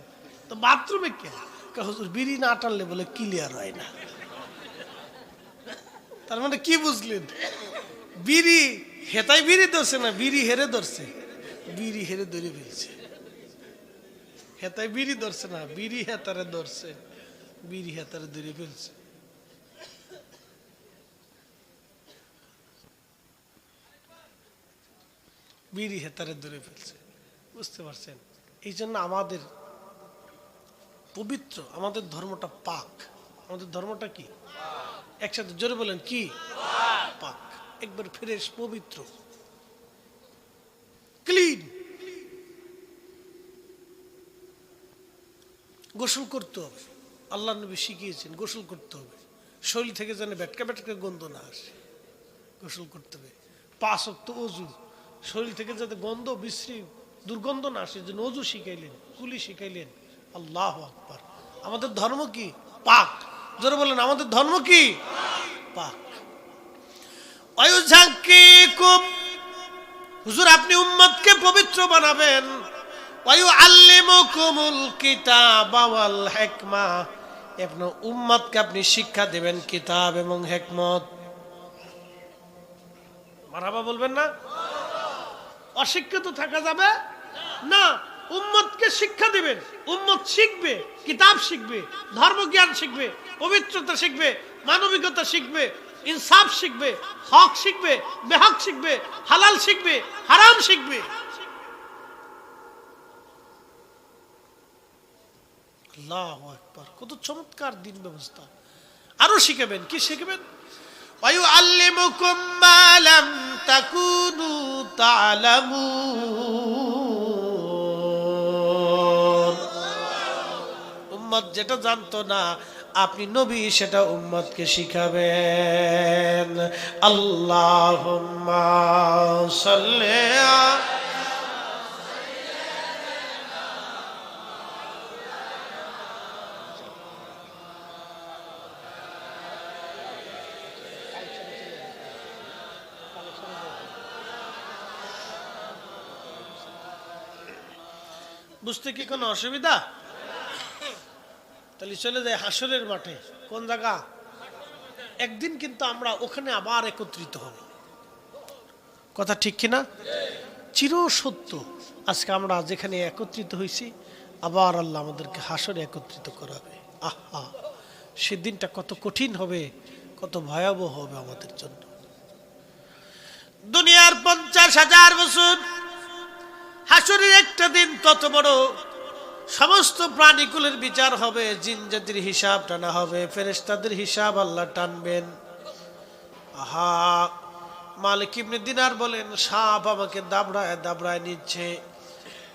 তো বাথরুমে কে? হুজুর বিড়ি না টানলে বলে ক্লিয়ার হয় না। তার মানে কি বুঝলেন? বিড়ি হেতায় বিড়ি ধরছে না, বিড়ি হেরে ধরছে, বিড়ি হেরে ধরে ফেলছে। হেতায় বিড়ি ধরছে না, বিড়ি হেতারে ধরছে, বিড়ি হেতারে ধরে ফেলছে। বিড়ি হেতারে ধরে ফেলছে, বুঝতে পারছেন? এই জন্য আমাদের পবিত্র, আমাদের ধর্মটা পাক। আমাদের ধর্মটা কি? একসাথে জোরে বলেন, কি? পাক, একবার ফ্রেশ, পবিত্র, ক্লিন। গোসল করতে হবে, আল্লাহ নবী শিখিয়েছেন গোসল করতে হবে, শরীর থেকে যেন ভেটকা ভেটকা গন্ধ না আসে, গোসল করতে হবে। 5 ওয়াক্ত ওযু, শরীর থেকে যাতে গন্ধ বিশ্রী দুর্গন্ধ না আসে, যেন ওযু শিখাইলেন, কুলি শিখাইলেন। আল্লাহু আকবার। আমাদের ধর্ম কি? পাক। জোরে বলেন, আমাদের ধর্ম কি? পাক। ওয়ায়ুযাক্কিকুম, হুজুর আপনি উম্মতকে পবিত্র বানাবেন। ওয়ায়ুআল্লিমুকুমুল কিতাবা ওয়াল হিকমা, আপনার উম্মতকে আপনি শিক্ষা দেবেন কিতাব এবং হিকমত। মারহাবা বলবেন না? অশিক্ষিত থাকা যাবে না। উম্মতকে শিক্ষা দিবেন, উম্মত শিখবে, কিতাব শিখবে, ধর্মজ্ঞান শিখবে, পবিত্রতা শিখবে, মানবিকতা শিখবে, ইনসাফ শিখবে, হক শিখবে, বেহক শিখবে, হালাল শিখবে, হারাম শিখবে। আল্লাহু আকবার, কত চমৎকার দিন ব্যবস্থা। আরো শিখাবেন, কি শিখাবেন? ওয়ায়ুআল্লিমুকুম মা লাম তাকুনু তা'লামুন, উম্মত যেটা জানতো না আপনি নবী সেটা উম্মতকে শিখাবেন। আল্লাহুম্মা সাল্লি আলা, বুঝতে কি কোনো অসুবিধা? তাহলে চলে যায় হাসরের মাঠে। কোন জায়গা? একদিন কিন্তু আমরা ওখানে আবার একত্রিত হব। কথা ঠিক কিনা? চির সত্য। আজকে আমরা যেখানে একত্রিত হয়েছি, আবার আল্লাহ আমাদেরকে হাসরে একত্রিত করাবে। আহা, সেদিনটা কত কঠিন হবে, কত ভয়াবহ হবে আমাদের জন্য। দুনিয়ার 50,000 বছর, হাসরের একটা দিন কত বড়। সমস্ত প্রাণীকুলের বিচার হবে, জিন জাতির হিসাব টানা হবে, ফেরেশতাদের হিসাব আল্লাহ টানবেন। আহা, মালিক ইবনে দিনার বলেন, সাপ আমাকে দাবড়ায় দাবড়ায় নিচ্ছে।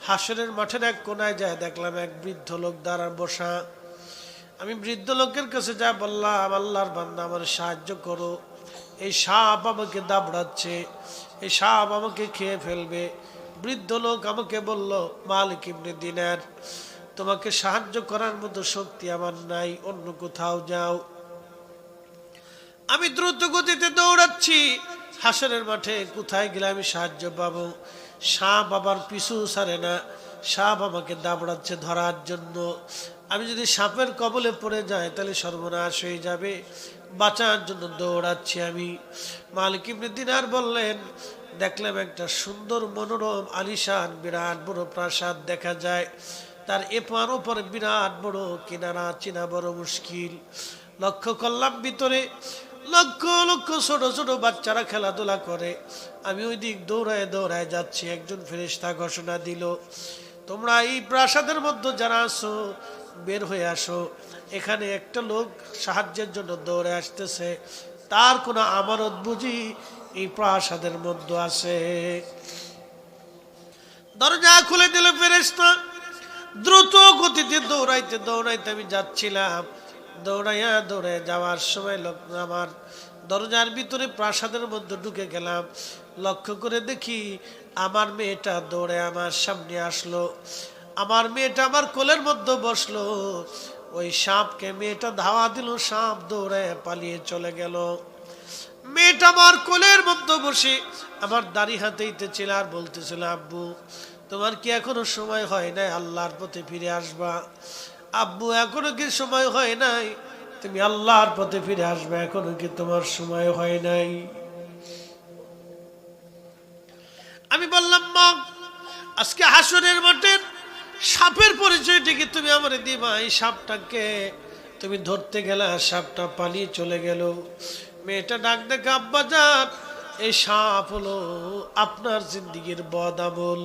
হাসরের মাঠের এক কোনায় যায় দেখলাম এক বৃদ্ধ লোক দাঁড়ান বসা। আমি বৃদ্ধ লোকের কাছে যা বললাম, আল্লাহর বান্দা আমার সাহায্য করো। এই সাপ আমাকে দাবড়াচ্ছে, এই সাপ আমাকে খেয়ে ফেলবে। বৃদ্ধ লোক আমাকে বলল, মালিক ইবনে দিনার, তোমাকে সাহায্য করার মতো শক্তি আমার নাই, অন্য কোথাও যাও। আমি দ্রুত গতিতে দৌড়াচ্ছি হাসরের মাঠে, কোথায় গেলে আমি সাহায্য পাবো? সাপ আবার পিছু ছাড়ে না, সাপ আমাকে দাবড়াচ্ছে ধরার জন্য। আমি যদি সাপের কবলে পড়ে যাই তাহলে সর্বনাশ হয়ে যাবে। বাঁচার জন্য দৌড়াচ্ছি আমি। মালিক ইবনে দিনার বললেন, দেখলাম একটা সুন্দর মনোরম আলিশান বিরাট বড় প্রাসাদ দেখা যায়, তার এপার ওপর বিরাট বড় কিনারা চিনা বড় মুশকিল। লক্ষ্য করলাম ভিতরে লক্ষ লক্ষ ছোট ছোট বাচ্চারা খেলাধুলা করে। আমি ওই দিক দৌড়ায় দৌড়ায় যাচ্ছি। একজন ফেরেশতা ঘোষণা দিল, তোমরা এই প্রাসাদের মধ্যে যারা আসো বের হয়ে আসো। এখানে একটা লোক সাহায্যের জন্য দৌড়ে আসতেছে, তার কোনো আমানত বুঝি এই প্রাসাদের মধ্যে আছে। দরজা খুলে দিল ফেরেশতা। দ্রুত গতিতে দৌড়াইতে দৌড়াইতে আমি যাচ্ছিলাম। দৌড়াইয়া দৌড়ে যাওয়ার সময় আমার দরজার ভিতরে প্রাসাদের মধ্যে ঢুকে গেলাম। লক্ষ্য করে দেখি আমার মেয়েটা দৌড়ে আমার সামনে আসলো। আমার মেয়েটা আমার কোলের মধ্যে বসলো। ওই সাপকে মেয়েটা ধাওয়া দিল, সাপ দৌড়ে পালিয়ে চলে গেল। মেয়েটা আমার কোলের মধ্যে বসে আমার দাড়ি হাতেইতেছিল আর বলতেছিল, আব্বু তোমার কি এখনো সময় হয় নাই আল্লাহর পথে ফিরে আসবা? আব্বু এখনো কি সময় হয় নাই? তুমি আল্লাহর পথে ফিরে আসবে, এখনো কি তোমার সময় হয় নাই? আমি বললাম, মা আজকে হাসরের মাঠে সাপের পরিচয়টা কি তুমি আমারে দিবা? এই সাপটাকে তুমি ধরতে গেলে সাপটা পালিয়ে চলে গেল। মেয়েটা ডাক দেখে, আব্বা জান এই সাপ হলো আপনার জিন্দিগির বদ আমল।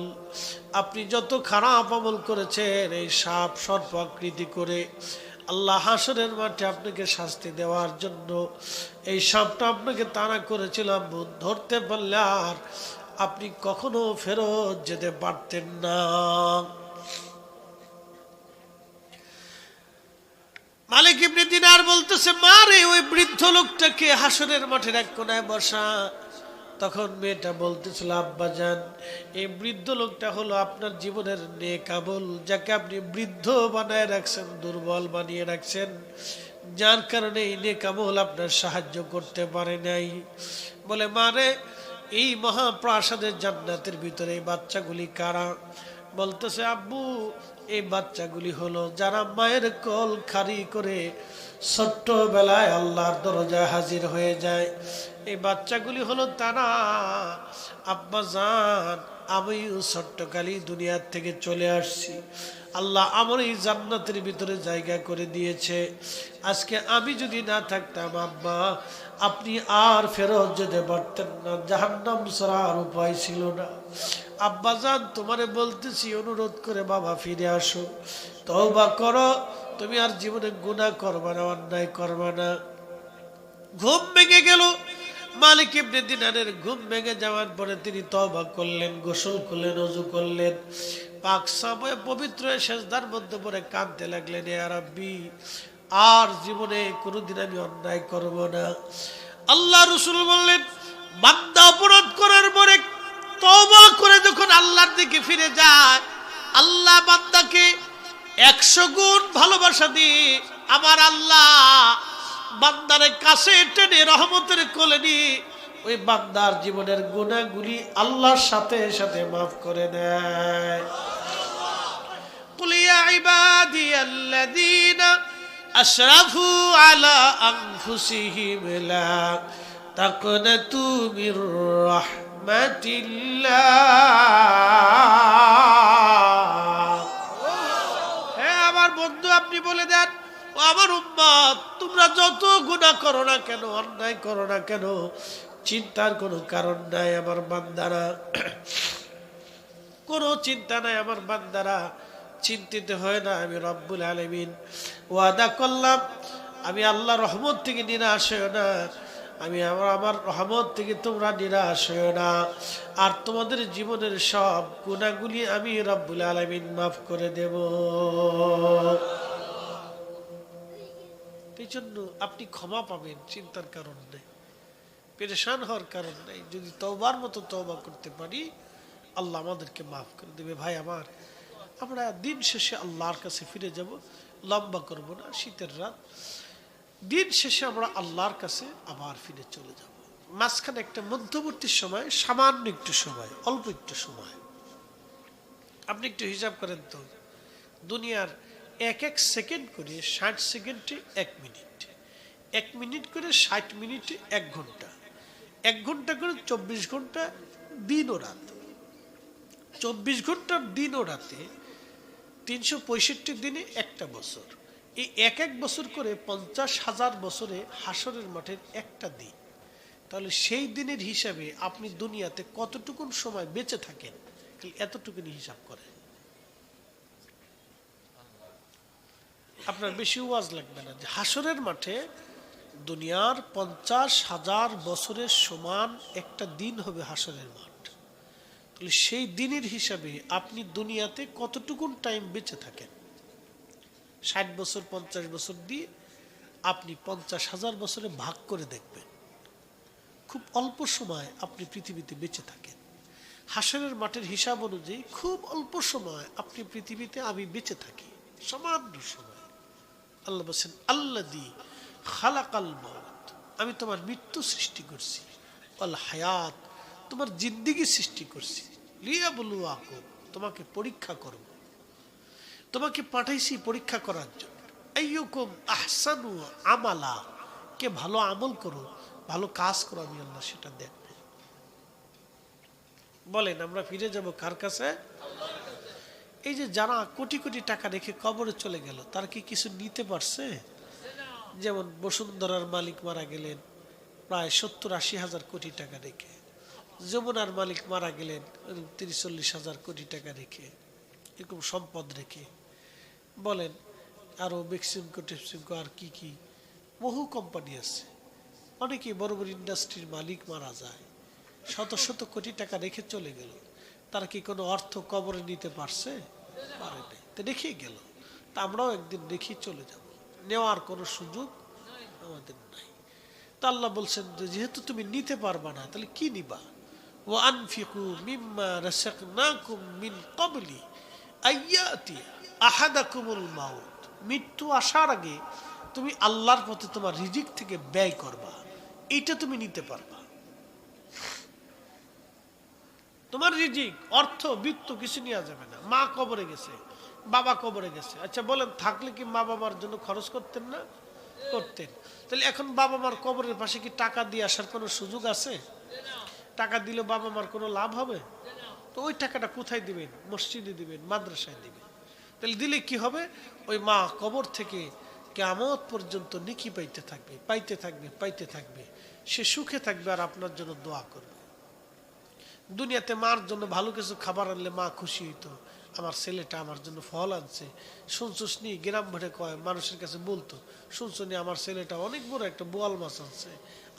আপনি যত খারাপ আমল করেছেন এই সাপ সর্প আকৃতি করে আল্লাহ হাসরের মাঠে আপনাকে শাস্তি দেওয়ার জন্য এই সাপটা আপনাকে তাড়া করেছিল। ধরতে পারলে আর আপনি কখনো ফেরত যেতে পারতেন না। মালিক ইবনে দিনার বলতেছে, মা রে ওই বৃদ্ধ লোকটাকে হাসরের মাঠের এক কোনায় বসা। তখন মেয়েটা বলতেছিল, আব্বা জান এই বৃদ্ধ লোকটা হলো আপনার জীবনের নেক আমল, যাকে আপনি বৃদ্ধ বানায় রাখছেন, দুর্বল বানিয়ে রাখছেন, যার কারণে এই নেক আমল আপনার সাহায্য করতে পারে নাই। বলে, মা রে এই মহাপ্রাসাদের জান্নাতের ভিতরে এই বাচ্চাগুলি কারা? বলতেছে, আব্বু এই বাচ্চাগুলি হলো যারা মায়ের কোল খালি করে ছোট্টবেলায় আল্লাহর দরজায় হাজির হয়ে যায়। এই বাচ্চাগুলি হলো তারা। আব্বা জান আমিও ছোট্টকালী দুনিয়ার থেকে চলে আসছি, আল্লাহ আমার এই জান্নাতের ভিতরে জায়গা করে দিয়েছে। আজকে আমি যদি না থাকতাম আব্বা, আপনি আর ফেরত যেতে পারতেন না, জাহান্নাম ছাড়া আর উপায় ছিল না। আব্বা জান তোমারে বলতেছি অনুরোধ করে বাবা ফিরে আসো, তওবা করো, তুমি আর জীবনে গুনাহ করবা না, অন্যায় করবা না। ঘুম ভেঙে গেল। মালিক ইবনে দিনারের ঘুম ভেঙে যাওয়ার পরে তিনি তওবা করলেন, গোসল করলেন, ওযু করলেন, পাক সাফে পবিত্র সেজদার মধ্যে পড়ে কাঁদতে লাগলেন, ইয়া রাব্বি আর জীবনে কোনোদিন আমি অন্যায় করব না। আল্লাহ রাসূল বললেন, বান্দা অপরাধ করার পরে তওবা করে যখন আল্লাহর দিকে ফিরে যায়, আল্লাহ বান্দাকে 100 গুণ ভালোবাসা দিয়ে আমার আল্লাহ বান্দারে কাছে টেনে রহমতের কোলে নিয়ে ওই বান্দার জীবনের গুনাহগুলি আল্লাহর সাথে সাথে মাফ করে দেয়। কুল ইয়া ইবাদিয়াল্লাযীনা আশরাফু আলা আনফুসিহিম লা তাকনাতু মির রাহমাতিল্লাহ। হে আমার বন্ধু, আপনি বলে দেন, ও আমার উম্মত, তোমরা যত গুনাহ করো না কেন, অন্যায় করো না কেন, চিন্তার কোনো কারণ নাই আমার বান্দারা, কোনো চিন্তা নাই আমার বান্দারা, চিন্তিত হয় না। আমি রব্বুল আলামিন ওয়াদা করলাম, আমি আল্লাহ রহমত থেকে নিরাশ হয় না, আমি আমার রহমত থেকে তোমরা নিরাশ হয় না, আর তোমাদের জীবনের সব গুনাহগুলি আমি রব্বুল আলামিন মাফ করে দেব। এই জন্য আপনি ক্ষমা পাবেন, চিন্তার কারণ নেই। পেরেশান হওয়ার কারণ নাই। যদি তওবার মতো তওবা করতে পারি, আল্লাহ আমাদেরকে মাফ করে দেবে। ভাই আমার, আমরা দিন শেষে আল্লাহর কাছে ফিরে যাব। লম্বা করব না, শীতের রাত। দিন শেষে আমরা আল্লাহর কাছে আবার ফিরে চলে যাব। মাঝখানে একটা মধ্যবর্তী সময়, সামান্য একটু সময়, অল্প একটু সময়। আপনি একটু হিসাব করেন তো, দুনিয়ার এক এক সেকেন্ড করে 60 সেকেন্ডে 1 মিনিট, 1 মিনিট করে 60 মিনিটে 1 ঘন্টা, 1 ঘন্টা করে 24 ঘন্টা দিন ও রাত। 24 ঘন্টার দিন ও রাতে 365 দিনে একটা বছর। এই এক এক বছর করে 50,000 বছরে হাসরের মাঠের একটা দিন। তাহলে সেই দিনের হিসাবে আপনি দুনিয়াতে কতটুকুন সময় বেঁচে থাকেন, এতটুকুনি হিসাব করেন। আপনার বেশি ওয়াজ লাগবে না যে হাসরের মাঠে দুনিয়ার 50,000 বছরের সমান একটা দিন হবে হাসরের মাঠ। তাহলে সেই দিনের হিসাবে আপনি দুনিয়াতে কতটুকুন টাইম বেঁচে থাকেন। 60 বছর 50 বছর দিয়ে আপনি 50,000 বছরে ভাগ করে দেখবেন, খুব অল্প সময় আপনি পৃথিবীতে বেঁচে থাকেন। হাসরের মাঠের হিসাব অনুযায়ী খুব অল্প সময় আপনি পৃথিবীতে আমি বেঁচে থাকি, সামান্য সময়। আল্লাহ বলেন, আল্লাযী খালাকাল মাউত, আমি তোমার মৃত্যু সৃষ্টি করছি, ওয়াল হায়াত, তোমার জিন্দেগি সৃষ্টি করছি, লিয়াবলুয়াকুম, তোমাকে পরীক্ষা করব। তোমাকে পাঠাইছি পরীক্ষা করার জন্য। আইয়ুকুম আহসানু আমালা, কে ভালো আমল করো, ভালো কাজ করো, আমি আল্লাহ সেটা দেখব। বলেন আমরা ফিরে যাব কার কাছে? এই যে যারা কোটি কোটি টাকা রেখে কবরে চলে গেল, তারা কি কিছু নিতে পারছে? যেমন বসুন্ধরার মালিক মারা গেলেন প্রায় 70-80 হাজার কোটি টাকা রেখে, যমুনার মালিক মারা গেলেন 30-40 হাজার কোটি টাকা রেখে, এরকম সম্পদ রেখে। বলেন আরো বেক্সিমকো টেপসিমকো আর কি কি বহু কোম্পানি আছে। অনেকেই বড় বড় ইন্ডাস্ট্রির মালিক মারা যায়, শত শত কোটি টাকা রেখে চলে গেল। তারা কি কোনো অর্থ কবরে নিতে পারছে? পারে নাই, তো রেখেই গেল। তা আমরাও একদিন রেখে চলে যাব, নেওয়ার কোনো সুযোগ আমাদের নাই। তা আল্লাহ বলছেন যে যেহেতু তুমি নিতে পারবা না, তাহলে কি নিবা? ওয়া আনফিকু মিম্মা রাযাকনাকুম মিন ক্বাবলি আইয়াতি আহাদাকুমুল মাউত, মৃত্যু আসার আগে তুমি আল্লাহর পথে তোমার রিজিক থেকে ব্যয় করবা, এটা তুমি নিতে পারবা। তোমার রিজিক, অর্থ বিত্ত কিছু নেওয়া যাবে না। মা কবরে গেছে, বাবা কবরে গেছে, আচ্ছা বলেন থাকলে কি মা বাবার জন্য খরচ করতেন না? করতেন। তাহলে এখন বাবা মার কবরের পাশে কি টাকা দিয়ে আসার কোনো সুযোগ আছে? টাকা দিলে বাবা মার কোনো লাভ হবে? তো ওই টাকাটা কোথায় দিবেন? মসজিদে দিবেন, মাদ্রাসায় দিবেন। তাহলে দিলে কি হবে? ওই মা কবর থেকে কিয়ামত পর্যন্ত নেকি পাইতে থাকবে, পাইতে থাকবে, পাইতে থাকবে। সে সুখে থাকবে আর আপনার জন্য দোয়া করবে। দুনিয়াতে মার জন্য ভালো কিছু খাবার আনলে মা খুশি হইতো, আমার ছেলেটা আমার জন্য ফল আনছে। শুনছস নি, গ্রাম ভরে কয় মানুষের কাছে বলতো, শুনছো নি আমার ছেলেটা অনেক বড় একটা বোয়াল মাছ আনছে,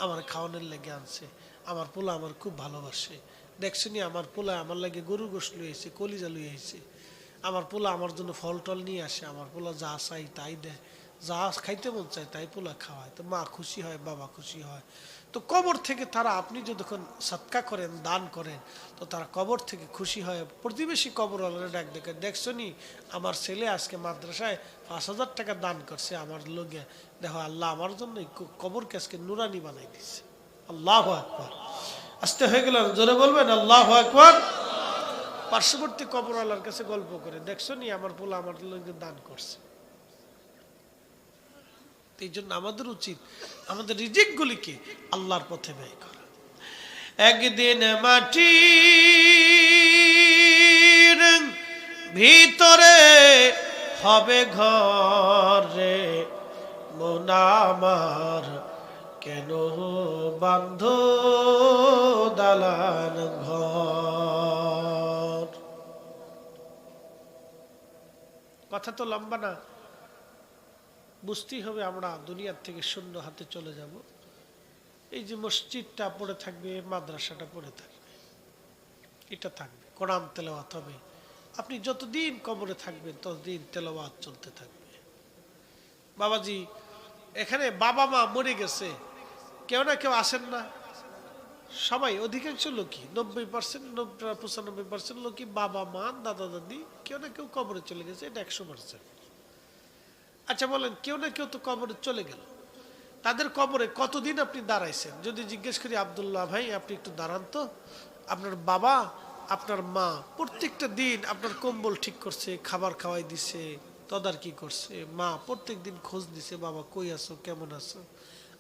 আমার খাওয়ানোর লেগে আনছে, আমার পোলা আমার খুব ভালোবাসে। দেখছো নি আমার পোলা আমার লাগে গরুর গোশত লুই আইছে, কলিজা লুই আইছে, আমার পোলা আমার জন্য ফল টল নিয়ে আসে, আমার পোলা যা চাই তাই দেয়, যা খাইতে মন চায় তাই পোলা খাওয়ায়। তো মা খুশি হয়, বাবা খুশি হয়। তো কবর থেকে তারা, আপনি যখন সৎকা করেন, দান করেন, তো তারা কবর থেকে খুশি হয়। প্রতিবেশী কবরওয়ালারা ডাক দেখে, দেখছো নি আমার ছেলে আজকে মাদ্রাসায় 5,000 টাকা দান করছে, আমার লোকে দেখো আল্লাহ আমার জন্য কবরকে আজকে নুরানি বানাই দিচ্ছে। আল্লাহু আকবার। আস্তে হয়ে গেল, জোরে বলবেন আল্লাহু আকবার। পার্শ্ববর্তী কবরওয়ালার কাছে গল্প করে, দেখছো নি আমার পোলা আমার লোকে দান করছে। এই জন্য আমাদের উচিত আমাদের রিজিক গুলিকে আল্লাহর পথে ব্যয় করা। একদিন মাটির ভিতরে হবে ঘর রে, মন আমার কেন বান্ধ দালান ঘর। কথা তো লম্বা না, বুঝতেই হবে আমরা দুনিয়ার থেকে শূন্য হাতে চলে যাব। এই যে মসজিদটা পড়ে থাকবে, মাদ্রাসাটা পড়ে থাকবে, এটা থাকবে, কোরআন তেলাওয়াত হবে। আপনি যতদিন কবরে থাকবেন ততদিন তেলাওয়াত চলতে থাকবে। বাবাজি, এখানে বাবা মা মরে গেছে, কেউ না কেউ আসেন না? সবাই অধিকাংশ লোকই 90%, 95% লোকই বাবা মা দাদা দাদি কেউ না কেউ কবরে চলে গেছে, এটা 100%। আচ্ছা বলেন, কেউ না কেউ তো কবরে চলে গেল, তাদের কবরে কতদিন আপনি দাঁড়াইছেন? যদি জিজ্ঞেস করি আব্দুল্লাহ ভাই আপনি একটু দাঁড়ান তো, আপনার বাবা আপনার মা প্রত্যেকটা দিন আপনার কম্বল ঠিক করছে, খাবার খাওয়াই দিছে, তদারকি করছে, মা প্রত্যেক দিন খোঁজ নিছে, বাবা কই আছো, কেমন আছো?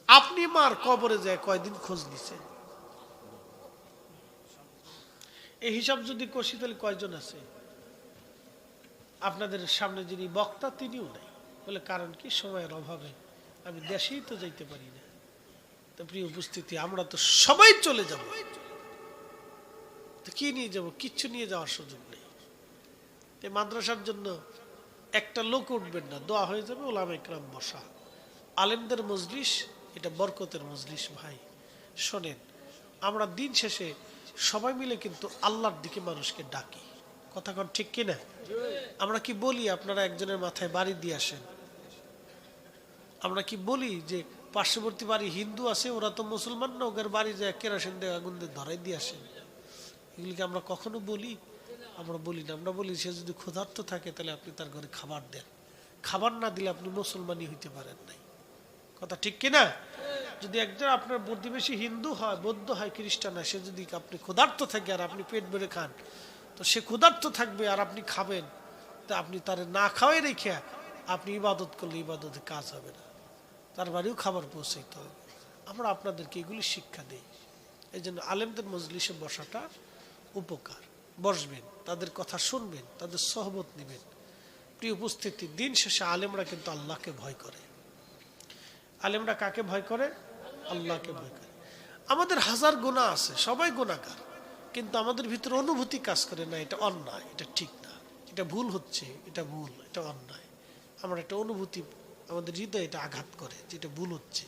আপনি মার কবরে যায় কয়দিন খোঁজ নিছে? এই হিসাব যদি কষি তাহলে কয়জন আছে? আপনাদের সামনে যিনি বক্তা তিনিও নাই, বলে কারণ কি? সময়ের অভাবে আমি দেশেই তো যাইতে পারি না। তো প্রিয় উপস্থিতি, আমরা তো সবাই চলে যাব, তো কি নিয়ে যাব? কিচ্ছু নিয়ে যাওয়ার সুযোগ নেই। এই মাদ্রাসার জন্য একটা লোক উঠবেন না, দোয়া হয়ে যাবে, ওলামা ইকরাম বসা, আলেমদের মজলিস, এটা বরকতের মজলিস। ভাই শোনেন, আমরা দিন শেষে সবাই মিলে কিন্তু আল্লাহর দিকে মানুষকে ডাকি, কথা কন ঠিক কিনা? আমরা কি বলি আপনারা একজনের মাথায় বাড়ি দিয়ে আসেন? আমরা কি বলি যে পার্শ্ববর্তী বাড়ি হিন্দু আছে, ওরা তো মুসলমান না, ওদের বাড়ি যায় কেরোসিন দিয়ে আগুন দিয়ে ধরাই দিয়ে আসেন? এগুলিকে আমরা কখনো বলি? আমরা বলি না। আমরা বলি সে যদি ক্ষুধার্ত থাকে তাহলে আপনি তার ঘরে খাবার দেন, খাবার না দিলে আপনি মুসলমানই হইতে পারেন নাই, কথা ঠিক কিনা? যদি একজন আপনার প্রতিবেশী হিন্দু হয়, বৌদ্ধ হয়, খ্রিস্টান হয়, সে যদি আপনি ক্ষুধার্ত থাকে আর আপনি পেট ভরে খান, তো সে ক্ষুধার্ত থাকবে আর আপনি খাবেন, তা আপনি তার না খাওয়াই রেখে আপনি ইবাদত করলে ইবাদতে কাজ হবে না, তার বাড়িও খাবার পৌঁছাইতে হবে। আমরা আপনাদেরকে এগুলি শিক্ষা দিই। এই জন্য আলেমদের মজলিসে বসাটা উপকার। বসবেন, তাদের কথা শুনবেন, তাদের সহবত নেবেন। প্রিয় উপস্থিতি, দিন শেষে আলেমরা কিন্তু আল্লাহকে ভয় করে। আলেমরা কাকে ভয় করে? আল্লাহকে ভয় করে। আমাদের হাজার গুনাহ আছে, সবাই গুনাহগার, কিন্তু আমাদের ভিতরে অনুভূতি কাজ করে না, এটা অন্যায়, এটা ঠিক না, এটা ভুল হচ্ছে, এটা ভুল, এটা অন্যায়। আমার একটা অনুভূতি আমাদের হৃদয়ে এটা আঘাত করে যে এটা ভুল হচ্ছে।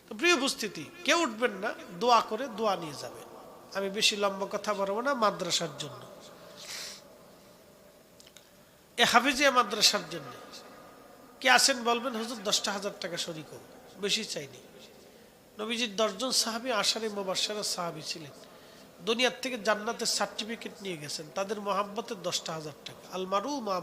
তো প্রিয় উপস্থিতি, কেউ উঠবেন না, দোয়া করে দোয়া নিয়ে যাবেন। আমি বেশি লম্বা কথা বলবো না। মাদ্রাসার জন্য, এ হাফিজিয়া মাদ্রাসার জন্য কে আসেন বলবেন? হুজুর 10,000 টাকা শরীক হোক, বেশি চাইনি। নবীজির 10 জন সাহাবী আশারে মুবাশশারা সাহাবী ছিলেন, দুনিয়ার থেকে জান্নাতের সার্টিফিকেট নিয়ে গেছেন, তাদের মহাব্বতের 10,000 টাকা। আল মারু মা